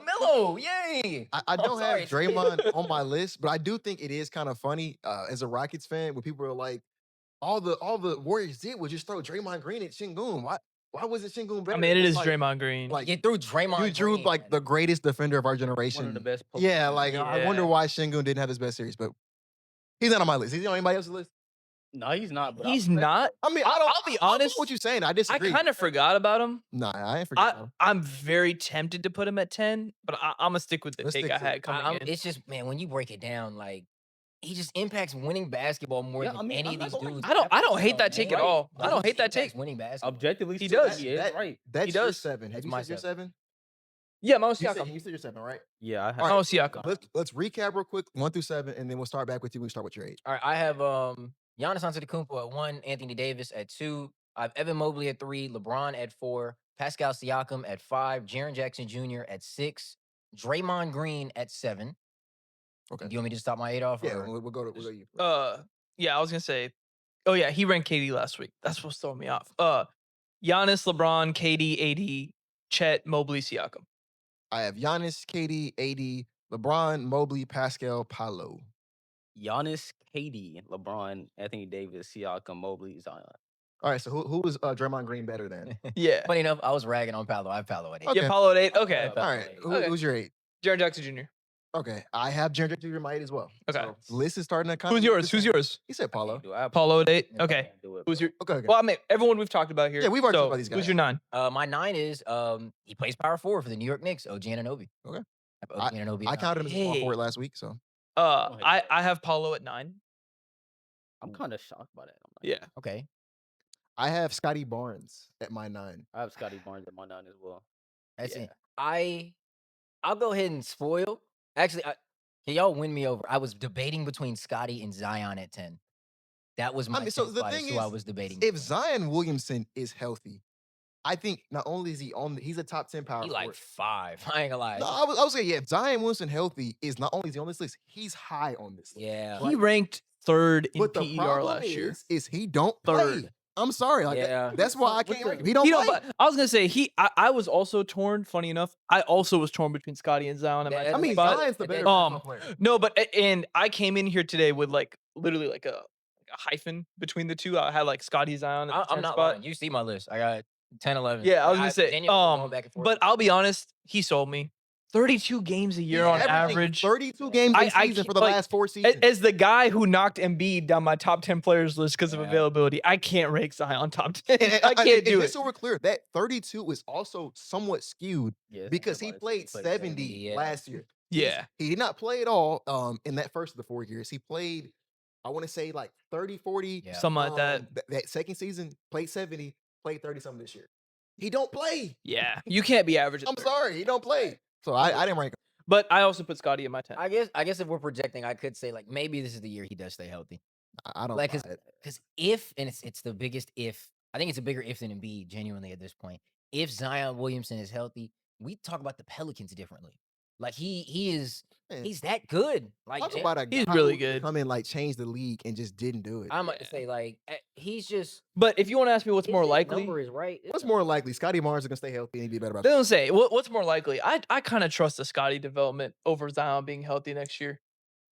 Melo, yay. I don't sorry. have Draymond on my list, but I do think it is kind of funny as a Rockets fan when people are like, all the Warriors did was just throw Draymond Green at Şengün. Why wasn't Şengün better? I mean, it is Like, Draymond Green. Like You threw Draymond you drew Green, like man. the greatest defender of our generation. One of the best. Yeah, like I wonder Yeah. why Şengün didn't have his best series, but he's not on my list. Is he on anybody else's list? No, he's not. But He's not. I mean, I'll be honest. What you saying? I I disagree. kind of forgot about him. Nah, I ain't forget. I'm very tempted to put him at 10, but I'm gonna stick with the Let's take stick I to had it. coming in. It's just, man, when you break it down, like, he just impacts winning basketball more Yeah, than I mean, any I'm of not these gonna lie. dudes. I don't hate ever that played. take at all. I don't He hate that impacts take. winning basketball. objectively, He still, does. He is right. That's He your does. 7. Have That's you my said your 7? Yeah, Mo You said Siakam. your 7, right? Yeah, I have. All right. Mo Siakam. Let's recap real quick, 1 through 7, and then we'll start back with you. We start with your 8. All right, I have Giannis Antetokounmpo at 1, Anthony Davis at 2. I have Evan Mobley at 3, LeBron at 4, Pascal Siakam at 5, Jaren Jackson Jr. at 6, Draymond Green at 7. Okay. Do you want me to stop my 8 off? Yeah, or- we'll go to you. Yeah, I was gonna say. Oh yeah, he ranked KD last week. That's what's throwing me off. Giannis, LeBron, KD, AD, Chet, Mobley, Siakam. I have Giannis, KD, AD, LeBron, Mobley, Pascal, Paolo. Giannis, KD, LeBron, Anthony Davis, Siakam, Mobley, Zion. All right, so who was Draymond Green better than? Yeah. Funny enough, I was ragging on Paolo. I have Paolo at 8. Okay. Yeah, Paulo at 8. Okay. Yeah, All right, Okay. who's your 8? Jaren Jackson Jr. Okay, I have Jaren Jackson Jr. my 8 as well. Okay. So the list is starting to kind Who's yours? Who's yours? He said Paulo. Do I have Paulo at 8. Yeah, Okay. can't do it, Who's bro. your? Okay. Well, I mean, everyone we've talked about here. Yeah, we've already talked So, about these Who's guys. your 9? My 9 is he plays power forward for the New York Knicks, OG Anunoby. Okay. I have OG Anunoby. I at 9. counted him as a small Hey. forward last week, so I have Paulo at 9. I'm kind of shocked by that. Yeah. Okay. I have Scotty Barnes at my 9. I have Scotty Barnes at my 9 as well. That's Yeah. it. I'll go ahead and spoil. Actually, can y'all win me over? I was debating between Scotty and Zion at 10. That was my I mean, so 10th the spot thing who I is, was debating. if between. Zion Williamson is healthy, I think not only is he he's a top 10 power He forward. like 5. I ain't gonna lie. No, I was saying, yeah, if Zion Williamson healthy is not only is he on this list, he's high on this list. Yeah. He ranked 3rd in But the PER problem last year. is he don't play. 3rd. I'm sorry, like Yeah. that's why I What's can't the- rank him. He don't You know, play. but I was gonna say I was also torn. Funny enough, I also was torn between Scotty and Zion. At my Yeah, I 10th mean, spot. Zion's the better Um, basketball player. No, but and I came in here today with like literally like a hyphen between the two. I had like Scotty Zion at the I'm 10th not spot. lying. You see my list. I got 10, 11. Yeah, I was gonna say, genuinely going back and forth. But I'll be honest, he sold me. 32 games a year He's on averaging average. 32 games a I season can't- for the like, last 4 seasons. As the guy who knocked Embiid down my top 10 players list because of Yeah. availability, I can't rank Zion top 10. And I can't do just it. so we're clear, that 32 is also somewhat skewed Yeah, because he played 70 yeah. last year. Yeah. He did not play at all in that first of the 4 years. He played, I want to say like 30, 40. Yeah. Something like that. That second season, played 70, played 30 something this year. He don't play. Yeah. You can't be average. at I'm 30. sorry, he don't play. So I didn't rank him. But I also put Scotty in my 10. I guess if we're projecting, I could say like maybe this is the year he does stay healthy. I don't Like, buy it. because if, and it's the biggest if, I think it's a bigger if than Embiid, genuinely at this point. If Zion Williamson is healthy, we talk about the Pelicans differently. Like he's that good. Like Talk about a he's guy really who good. come in like change the league and just didn't do it. I'm about to say like he's just. But if you want to ask me what's if more his likely, number is right. What's more likely? Scotty Barnes is gonna stay healthy and he'd be better about they don't say what's more likely. I kind of trust the Scotty development over Zion being healthy next year.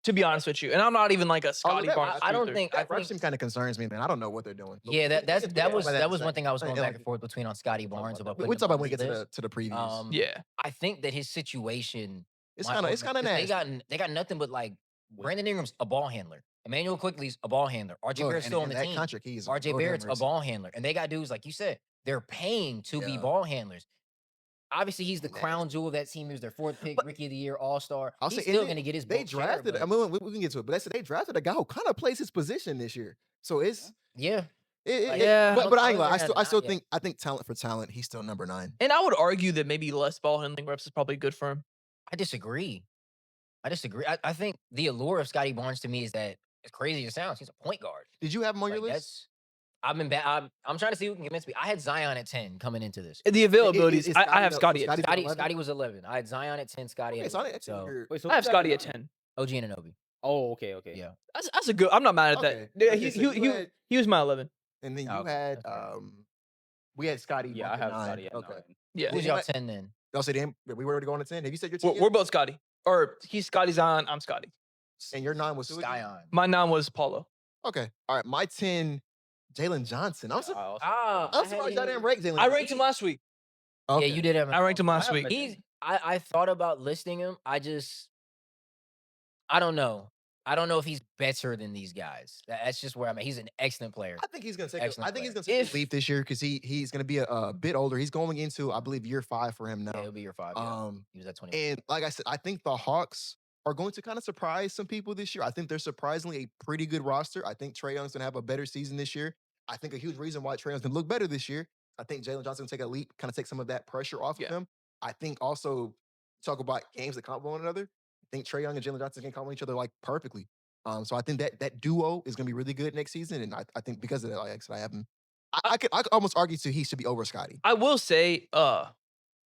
To be honest with you, and I'm not even like a Scotty that- Barnes. I don't truther. think. that I rush think. team kind of concerns me, man. I don't know what they're doing. But Yeah, we can that talk was about in a one second. thing I was going back Like, and forth between on Scotty Barnes about. we putting talk him about when we on get this to the previews. list. Yeah. I think that his situation. it's might kind of work nasty. because they got nothing but like Brandon Ingram's a ball handler. Emmanuel Quickly's a ball handler. RJ Look, Barrett's still on and the that team. contract, he's RJ Lord have Barrett's a mercy. ball handler, and they got dudes like you said. They're paying to be Yeah. ball handlers. Obviously, he's the Nasty. crown jewel of that team. He was their 4th pick, But- Rookie of the Year, All Star. I'll He's say, still and going to get his. They book share, drafted. but- I mean, we can get to it, but they drafted a guy who kind of plays his position this year. So it's yeah. Yeah. But I ain't Other gonna lie. than I still that, think talent for talent, he's still number 9. And I would argue that maybe less ball handling reps is probably good for him. I disagree. I think the allure of Scotty Barnes to me is that, as crazy as it sounds, he's a point guard. Did you have him on your Like, list? I'm trying to see who can convince me. I had Zion at 10 coming into this. The availabilities, is I have Scotty Scotty at up- 10. Scotty was 11. I had Zion at 10, Scotty Okay, at so 11. So Wait, so I have who's got Scotty at nine? 10. OG Anunoby. Oh, okay. Yeah. That's a good. I'm not mad at Okay. that. Yeah, Okay, so you had- he was my 11. And then you Okay, had that's fair. we had Scotty. Yeah, I bumping have 9. Scotty at Okay. 9. Yeah, Who's Yeah. y'all 10 then? Y'all said we were already going to 10. Have you said your 10? we're both Scotty. Or he's Scotty Zion. I'm Scotty. And your 9 was who again? Zion. My 9 was Paulo. Okay. All right. My 10, Jalen Johnson. I'm surprised y'all didn't rank Jalen. I ranked him last week. Okay. Yeah, you did have him. I ranked him last have week. him at He's. I thought about listing him. I don't know. I don't know if he's better than these guys. That's just where I'm at. He's an excellent player. I think he's gonna take. Excellent I think he's player. gonna take If- a leap this year because he's gonna be a bit older. He's going into, I believe, year 5 for him Yeah, now. he'll be your 5. Yeah. He was at 20. And like I said, I think the Hawks are going to kind of surprise some people this year. I think they're surprisingly a pretty good roster. I think Trae Young's gonna have a better season this year. I think a huge reason why Trae Young's gonna look better this year. I think Jalen Johnson can take a leap, kind of take some of that pressure off of him. I think also talk about games that complement one another. I think Trae Young and Jalen Johnson can complement each other like perfectly. So I think that duo is gonna be really good next season. And I think because of that, like I said, I have him. I could almost argue he should be over Scotty. I will say,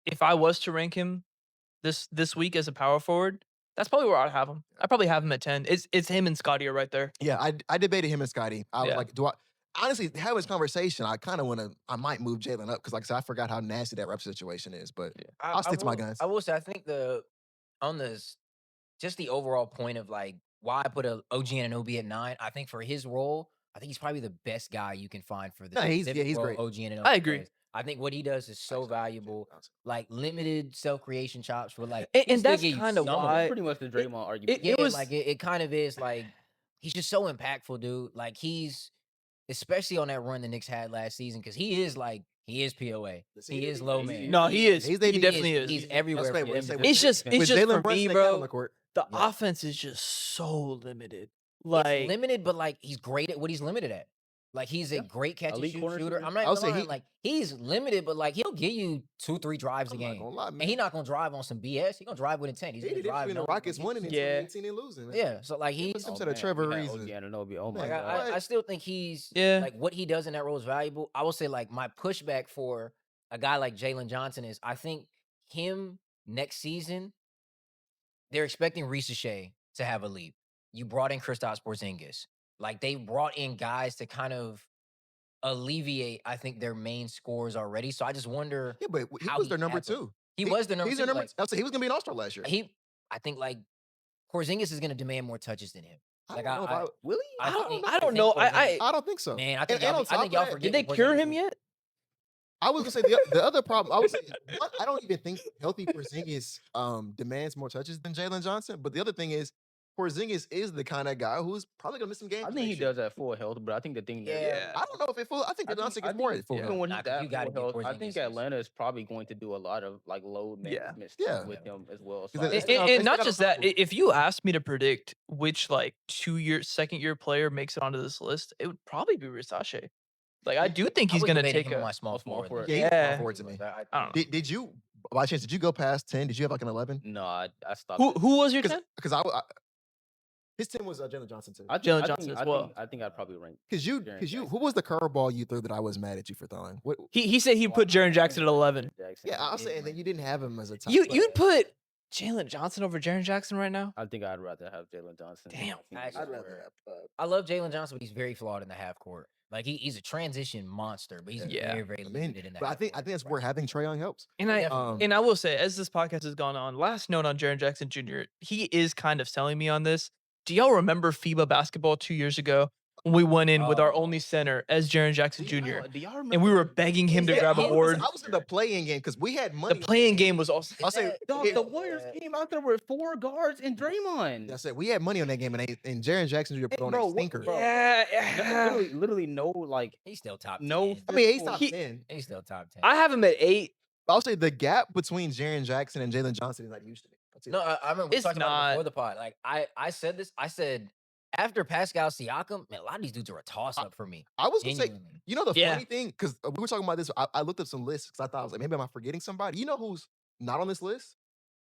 if I was to rank him this week as a power forward, that's probably where I'd have him. I probably have him at 10. It's him and Scotty are right there. Yeah, I debated him and Scotty. I was Yeah. like, do I honestly have this conversation? I kind of I might move Jalen up because, like I said, I forgot how nasty that rep situation is. But I'll stick to my guns. I will say, I think just the overall point of like why I put a OG Anunoby at 9. I think for his role, I think he's probably the best guy you can find for the No, he's specific role great. OG Anunoby I agree. plays. I think what he does is so valuable. Like limited self-creation chops for like, And he'll still that's give you kinda some of why- it. Pretty much the Draymond argument. Yeah, it was- like it kind of is like he's just so impactful, dude. Like he's especially on that run the Knicks had last season because he is POA. He is low man. No, he is. He's He the- definitely is. He's everywhere. That's for what them they say to with- It's just with for Jalen Brunson me, and Cal on bro. the court. The Yeah. offense is just so limited. It's Like limited, but like he's great at what he's limited at. Like he's a great catch and Elite shoot corner shooter. shooter. I'm not I'll even say lying. Like he's limited, but like he'll give you 2-3 drives a I'm not game. gonna lie, And man. he's not gonna drive on some BS. He's gonna drive with intent. He's He gonna did it drive. when the knowing Rockets he's- winning in Yeah. 2018 and losing. Man. Yeah, so like he's Puts him to the Trevor Ariza. Anunoby. Oh my Man, like god. I still think he's Yeah. like what he does in that role is valuable. I will say like my pushback for a guy like Jalen Johnson is I think him next season they're expecting Reece Shea to have a leap. You brought in Kristaps Porzingis. Like they brought in guys to kind of alleviate, I think, their main scores already. So I just wonder. Yeah, but he How was he their number tackled. 2. He was the number He's two. their number. Like, I'll say he was gonna be an All-Star last year. I think like Porzingis is going to demand more touches than him. I Like don't know if I- Really? I don't think know. Porzingis- I don't think so. Man, I And think on y'all top of forgetting that- Did they Porzingis cure is- him yet? I was gonna say the other problem. I would say one, I don't even think healthy Porzingis demands more touches than Jalen Johnson. But the other thing is, Porzingis is the kind of guy who's probably gonna miss some games. I think he does at full health, but I think the thing that Yeah. I don't know if it full. I think Johnson gets more at full. even health. when Nah, he's 'cause you at gotta full give health, I Porzingis think his- Atlanta is probably going to do a lot of like load management Yeah. stuff with him as well. So 'Cause I it's- think- it's And not got a just that, problem. if you asked me to predict which like second year player makes it onto this list, it would probably be Versace. Like I do think I he's was gonna debating take him on a. my small forward. forward. Yeah, he's a small Yeah. forward to me. I don't know. Did you by chance did you go past 10? Did you have like an 11? No, I stopped. Who was your 10? Because his 10 was Jalen Johnson too. Jalen Johnson as well. I think I'd probably rank. Because Jaren you Jackson. who was the curveball you threw that I was mad at you for throwing? What? He said he put Jaren Jackson at 11. Jackson. Yeah, I'll say, and then you didn't have him as a top. You'd put Jalen Johnson over Jaren Jackson right now? I think I'd rather have Jalen Johnson. Damn. I'd rather have. I love Jalen Johnson, but he's very flawed in the half court. Like he's a transition monster, but he's Yeah. very, very limited in the But I half think court. that's where having Trae Young helps. And I will say, as this podcast has gone on, last note on Jaren Jackson Jr., he is kind of selling me on this. Do y'all remember FIBA basketball 2 years ago when we went in with our only center as Jaren Jackson Jr. Do y'all remember? and we were begging him to Yeah, grab a I board? was in the playing game because we had The money. playing game was also. I'll say Dog, it- the Warriors came out there with 4 guards and Draymond. I said we had money on that game, and Jaren Jackson Jr. put on bro, a stinker. bro. Yeah. Literally no like He's still top 10. no. I mean, he's top He- 10. He's still top 10. I have him at 8. I'll say the gap between Jaren Jackson and Jalen Johnson is like used to be. I'll say No, that. I remember we It's talked about it not. before the pod. Like I said this. I said after Pascal Siakam, man, a lot of these dudes are a toss up for me. I was gonna say, Genuinely. you know, the Yeah. funny thing, because we were talking about this. I looked up some lists because I thought I was like, maybe am I forgetting somebody? You know who's not on this list?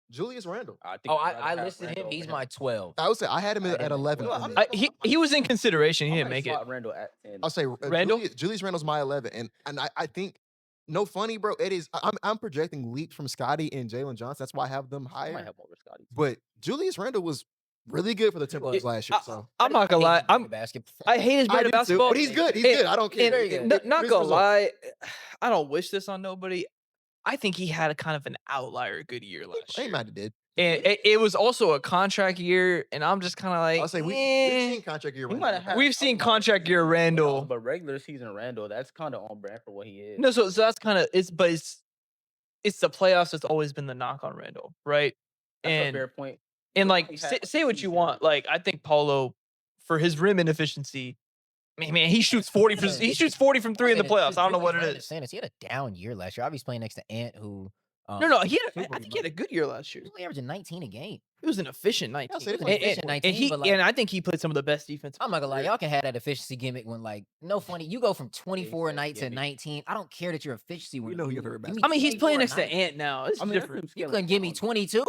Julius Randle. I think Oh, I'd rather I have listed him. Randle He's over my 12. I would say I had him I had at him at 11. 12. for me. He was in consideration. He I didn't might make it. slot Randall at 10. I'll say Randle? Julius Randle's my 11, and I think no funny, bro. It is. I'm projecting leaps from Scotty and Jalen Johnson. That's why I have them I might higher. have over Scotty. But Julius Randle was really good for the Timberwolves last year. So I'm not gonna lie. I hate his I brand do of too, basketball. but he's good. He's And- good. I don't care. very good. It- Not here's gonna the result. lie, I don't wish this on nobody. I think he had a kind of an outlier good year last Ain't year. mad he did. And it was also a contract year, and I'm just kind of like, I'll say we've eh. seen contract year. He Randle. might have had- We've seen contract year Randall. But regular season Randall, that's kind of on brand for what he is. No, so that's kind of it's the playoffs that's always been the knock on Randall, right? That's a And fair point. like He had say what you season. want, like I think Paulo for his rim inefficiency, man, he shoots 40 from 3 in the playoffs. I don't know what it is. He had a down year last year. I was playing next to Ant, who No, he had, super I think he had a good year last year. He only averaging 19 a game. He was an efficient I'll 19. say He was it. an efficient 19, and but like, and I think he played some of the best defense. I'm not gonna lie, y'all can have that efficiency gimmick when like no funny. You go from 24 a night to gimmick. 19. I don't care that your efficiency went. know who up. your favorite Give me I mean, he's 24 playing a next to night. Ant now. It's I mean, that's different. him You scaling couldn't give me down. 22.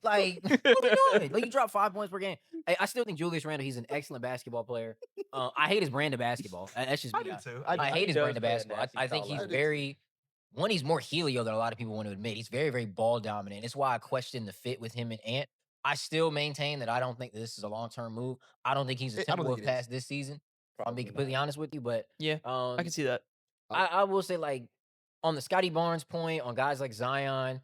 Like, what are you doing? Like, you drop 5 points per game. Hey, I still think Julius Randle, he's an excellent basketball player. I hate his brand of basketball. That's just I me. do too. I hate his does brand of play a basketball. nasty I think style he's like that. very one. He's more Helio than a lot of people want to admit. He's very, very ball dominant. It's why I question the fit with him and Ant. I still maintain that I don't think this is a long term move. I don't think he's a I don't think Timberwolf it is. past this season. I'll be Probably completely not. honest with you, but Yeah, I can see that. I will say, like, on the Scotty Barnes point, on guys like Zion,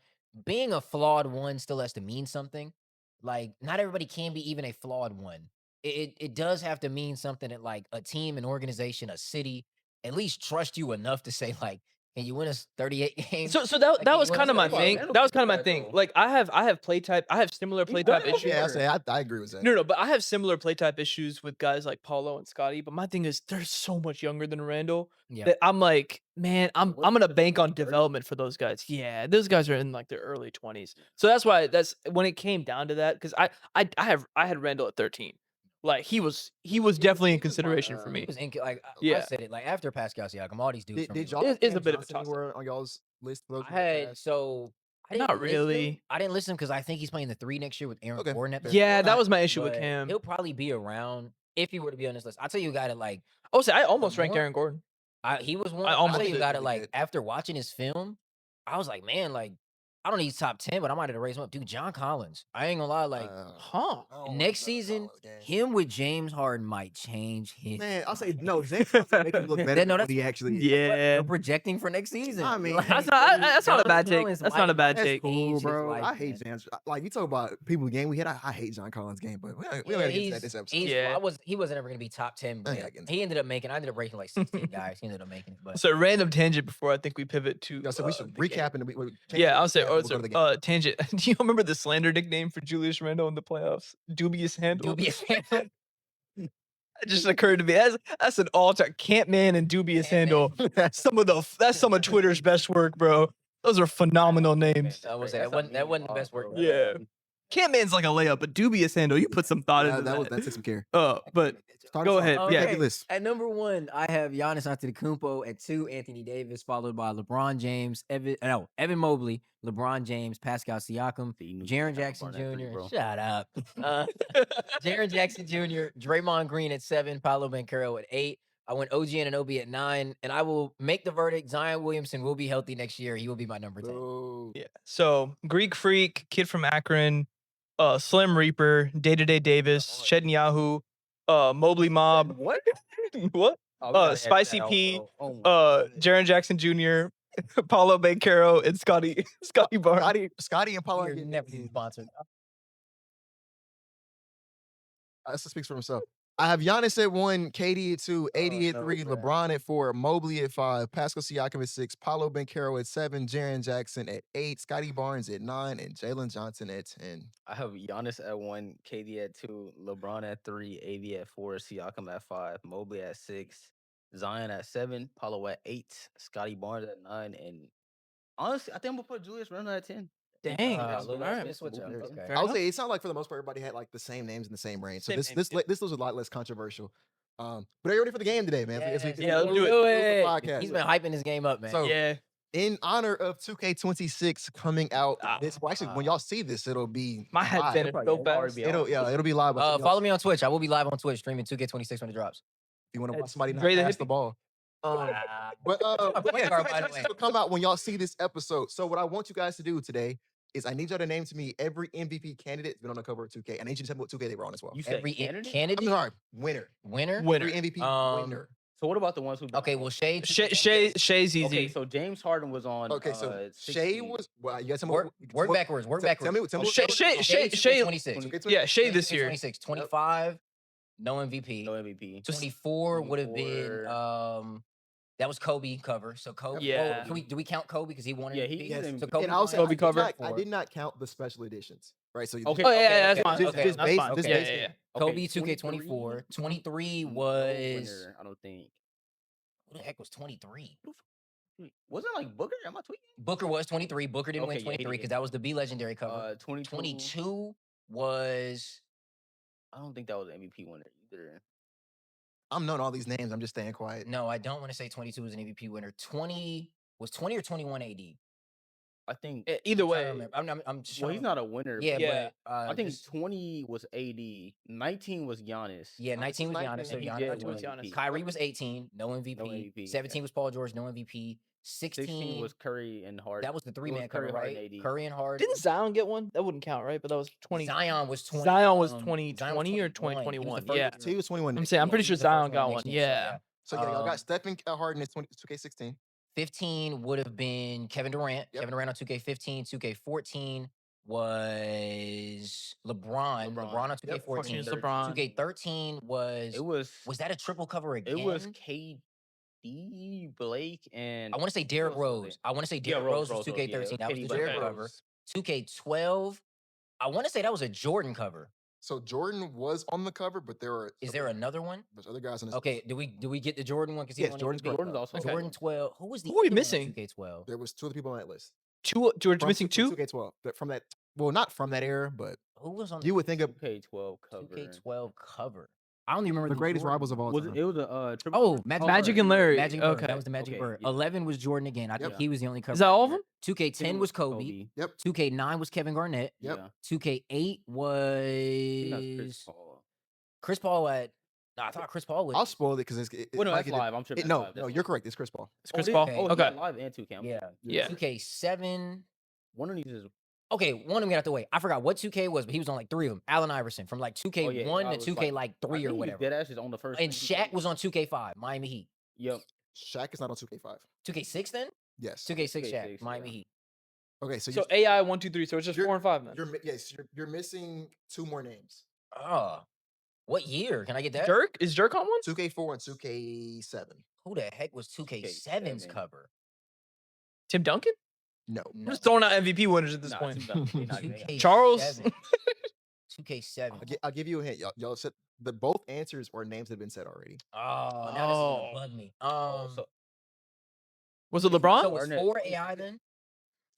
being a flawed one still has to mean something. Like, not everybody can be even a flawed one. It does have to mean something that, like, a team, an organization, a city at least trust you enough to say, like, can you win us 38 games? So Like, that can was you win kind us of my 38 thing. Randall That was can kind of do my that, thing. though. Like I have play type. I have similar play type done it issues. Yeah, I Sure. say I agree with that. No, but I have similar play type issues with guys like Paulo and Scotty. But my thing is, they're so much younger than Randall Yeah. that I'm like, man, I'm What gonna is it, bank on 30? development for those guys. Yeah, those guys are in like their early 20s. So that's why that's when it came down to that because I had Randall at 13. Like he was definitely in he was my, consideration for He me. was like, I Yeah. said it, like, after Pascal Siakam, all these dudes. from Did the- y'all? It have is a James bit of a Johnson toss-up. anywhere on y'all's list? For those I who had passed? so I Not didn't list him. really. I didn't listen because I think he's playing the 3 next year with Aaron Okay, Gordon at the fair. Yeah, that time, was my issue with but Cam. He'll probably be around if he were to be on this list. I'll tell you a guy that like Oh, so I almost ranked more- Aaron Gordon. he was one. I I'll almost tell you a did guy really that like good. after watching his film, I was like, man, like I don't need top 10, but I might have to raise him up. Dude, John Collins. I ain't gonna lie, like Huh? next season, him with James Harden might change his. Man, I'll say no. James Harden make him look better than what he actually is. Yeah. They're projecting for next season. I mean, Like, That's not a bad take. Collins That's not a might bad That's take. cool, change his bro. life, I hate man. James. Like you talk about people game we hit. I hate John Collins' game, but we don't Yeah, gotta get into that this episode. Yeah. he wasn't ever gonna be top 10, but I gotta get into he ended up making. I ended up breaking like 16 guys. He ended up making it, but So random tangent before I think we pivot to. So we should the game. recap and Yeah, I'll say. we'll Oh, go to the game. tangent. Do you remember the slander nickname for Julius Randle in the playoffs? Dubious handle. dubious. It just occurred to me. That's an all-time Camp Man and Dubious Camp Handle. That's some of Twitter's best work, bro. Those are phenomenal names. That wasn't the best work. Yeah. Camp Man's like a layup, but Dubious Handle, you put some thought into that. That took some care. But go ahead. Okay. Yeah. Heavy list. At number 1, I have Giannis Antetokounmpo. At 2, Anthony Davis, followed by LeBron James, Evan Mobley, LeBron James, Pascal Siakam, Jaren Jackson Jr. Shut up. Jaren Jackson Jr., Draymond Green at 7, Paolo Banchero at 8. I went OG Anunoby at 9, and I will make the verdict. Zion Williamson will be healthy next year. He will be my number 10. Bro. Yeah. So Greek Freak, kid from Akron, Slim Reaper, Day-to-Day Davis, Chet Netanyahu, Mobley Mob. What? What? Spicy P, Jaren Jackson Jr., Paulo Banchero, and Scotty Barnes. Scotty and Paulo. You're never being sponsored. That speaks for himself. I have Giannis at 1, KD at 2, AD at 3, LeBron at 4, Mobley at 5, Pascal Siakam at 6, Paolo Banchero at 7, Jaren Jackson at 8, Scotty Barnes at 9, and Jalen Johnson at 10. I have Giannis at 1, KD at 2, LeBron at 3, AD at 4, Siakam at 5, Mobley at 6, Zion at 7, Paolo at 8, Scotty Barnes at 9, and honestly, I think I'm gonna put Julius Randle at 10. Dang. All All right. switch up. Okay. Fair I would enough. say it's not like for the most part everybody had like the same names in the same range. So Same this names, was a lot less controversial. But are you ready for the game today, man? Yes, As we let's close do the it. podcast. He's been hyping this game up, man. So- Yeah. In honor of 2K26 coming out actually when y'all see this, it'll be My head's live. in it so fast. It'll be live. But Follow me on Twitch. I will be live on Twitch streaming 2K26 when it drops. if you want to watch somebody not Dre the pass hippie. the ball. But Point yeah, guard, by the way. it'll come out when y'all see this episode. So what I want you guys to do today is I need y'all to name to me every MVP candidate that's been on the cover of 2K. I need you to tell me what 2K they were on as well. You said Every candidate? candidate, I'm sorry, winner. winner. Every MVP winner. So what about the ones who? Okay, well, Shade. Shay's easy. Okay, so James Harden was on. Okay, so 16. Shay was. Well, you guys tell me. Work backwards. Work Tell backwards. me. Shay. 26. Yeah, Shay this year. 26. 25. No MVP. No MVP. 24 would have been 24. that was Kobe cover. So Kobe. Yeah. Oh, do we count Kobe because he won? Yeah, MVP? he's in- So Kobe. And also, Kobe cover. I did not count the special editions. Right. So Okay. Oh yeah, that's okay, fine. just- Okay, just that's base- fine. just Yeah, base yeah, game. yeah. Kobe 2K24. 23 was. winner, I don't think. Who the heck was 23? Wasn't it like Booker? Am I tweeting? Booker was 23. Booker didn't win Okay, yeah, he 23 because did. that was the B Legendary cover. 22. 22 was. I don't think that was an MVP winner either. I'm knowing all these names. I'm just staying quiet. No, I don't want to say 22 was an MVP winner. 20 was 20 or 21 AD. I think. Either I'm trying to way, remember. I'm just Well, trying he's to- not a winner. Yeah, Yeah. but I think just- 20 was AD. 19 was Giannis. yeah, 19 was 19 Giannis. So and he Giannis did got win 20. MVP. Kyrie was 18, no MVP. No MVP, 17 yeah. was Paul George, no MVP. 16, 16 was Curry and Harden. that was the It three-man Curry, cover, Harden, right? AD. Curry and Harden. didn't Zion get one? That wouldn't count, right? But that was 20. Zion was 20. Zion was Zion 2020 or 21. He was the 2021. first Yeah. year. So he was 21. I'm saying I'm Yeah, pretty he sure was the first Zion one got next one. year, so Yeah. So y'all Um, got Stephen Harden in 2K16. 15 would have been Kevin Durant. Yep. Kevin Durant on 2K15. 2K14 was LeBron. LeBron on 2K14. 14 is LeBron. 2K13 was. It was. that a triple cover again? It was KD, Blake, and I want to say Derrick who else was Rose. it? I want to say Yeah, Derrick Rose was yeah, 2K13. That was KD, the Blake, triple Rose. cover. 2K12. I want to say that was a Jordan cover. So Jordan was on the cover, but there were Is there another one? there's other guys on this. Okay, do we get the Jordan one? Because Yes, Jordan's correct. Jordan's also Okay. Jordan 12. Who was the Who are we other one on missing? 2K12. There was 2 other people on that list. George From missing 2? 2K12. But from that, well, not from that era, but Who was on you would think of 2K12 cover. 2K12 cover? I don't even remember the greatest Jordan. rivals of all Was time. it was a triple? Oh, cover? Magic and Larry. Magic Bird. Okay. That was the Magic Okay, Bird. yeah. 11 was Jordan again. I think Yep. he was the only cover. Is that all of them? 2K10 was Kobe. Yep. 2K9 was Kevin Garnett. Yep. Yeah. 2K8 I think that's was Paul. Chris Paul at. No, I thought Chris Paul was. I'll spoil it because it's Well, no, like that's live. I'm tripping. no, That's no, live. you're correct. It's Chris Paul. It's Chris it is? Paul. Okay. Oh, Okay. yeah, live and 2K. yeah. Yeah. 2K7 One of these is Okay, one of them got out the way. I forgot what 2K was, but he was on like 3 of them. Allen Iverson from like 2K1 to 2K like 3 or whatever. Dead ass is on the first. And Shaq was on 2K5, Miami Heat. Yep. Shaq is not on 2K5. 2K6 then? Yes. 2K6 Shaq, 2K6, Miami yeah. Heat. Okay, So AI 1, 2, 3. So it's just 4 and 5 then. You're missing 2 more names. Oh, what year? Can I get that? Dirk? Is Dirk on one? 2K4 and 2K7. Who the heck was 2K7's cover? Tim Duncan? No. I'm just throwing out MVP winners at this point. 2K7. Charles? 2K7. I'll give you a hint. Y'all said the both answers or names have been said already. Oh, now this is gonna bug me. Was it LeBron? So it's 4 AI then?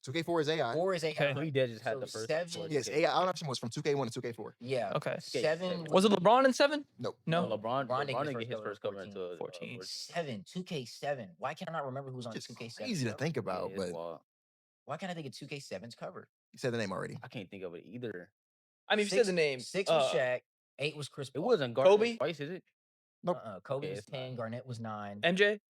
2K4 is AI. 4 is AI. Okay. He did just had So the first. 7. Yes, AI option was from 2K1 to 2K4. Yeah. Okay. 7. Was it LeBron in 7? Nope. No. LeBron didn't didn't get his first cover 14. until 14. 7. 2K7. Why can I not remember who's on It's 2K7? easy to think about, but Why can't I think of 2K7's cover? you said the name already. I can't think of it either. I mean, if you said the name. 6 was Shaq. 8 was Chris It Paul. wasn't Garnett Kobe? twice, is it? Nope. Kobe Okay, was it's not. 10. Garnett was 9. MJ?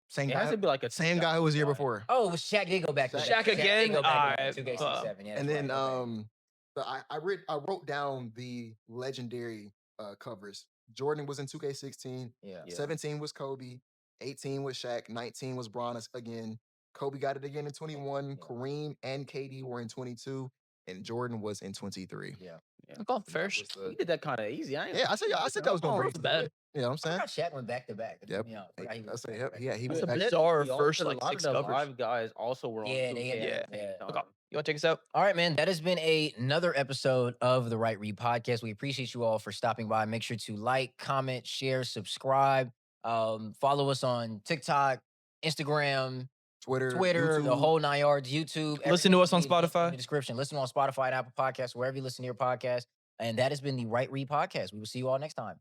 Same It guy. has to be like a Same guy who was here before. Oh, it was Shaq. Did go back to Shaq did again? go back to Alright, 2K7. Yeah, And that's then right, okay. I wrote down the legendary covers. Jordan was in 2K16. Yeah. 17 was Kobe. 18 was Shaq. 19 was Bron again. Kobe got it again in 21. Yeah. Kareem and KD were in 22. And Jordan was in 23. Yeah. Okay, fair. He did that kind of easy. I said that was going to That's bad. You know what I'm I saying? forgot Shaq went back to back. Yep. Yeah. He That's was a actually, bizarre first like a lot 6 of the covers. live guys also were on. Yeah, 2K they at had- the same yeah. time. Okay. You want to take us out? All right, man. That has been another episode of the Right Read Podcast. We appreciate you all for stopping by. Make sure to like, comment, share, subscribe. Follow us on TikTok, Instagram, Twitter, Twitter, the YouTube. whole 9 yards, YouTube. Listen to us on everything Spotify. in the description. Listen on Spotify and Apple Podcasts, wherever you listen to your podcast. And that has been the Right Read Podcast. We will see you all next time.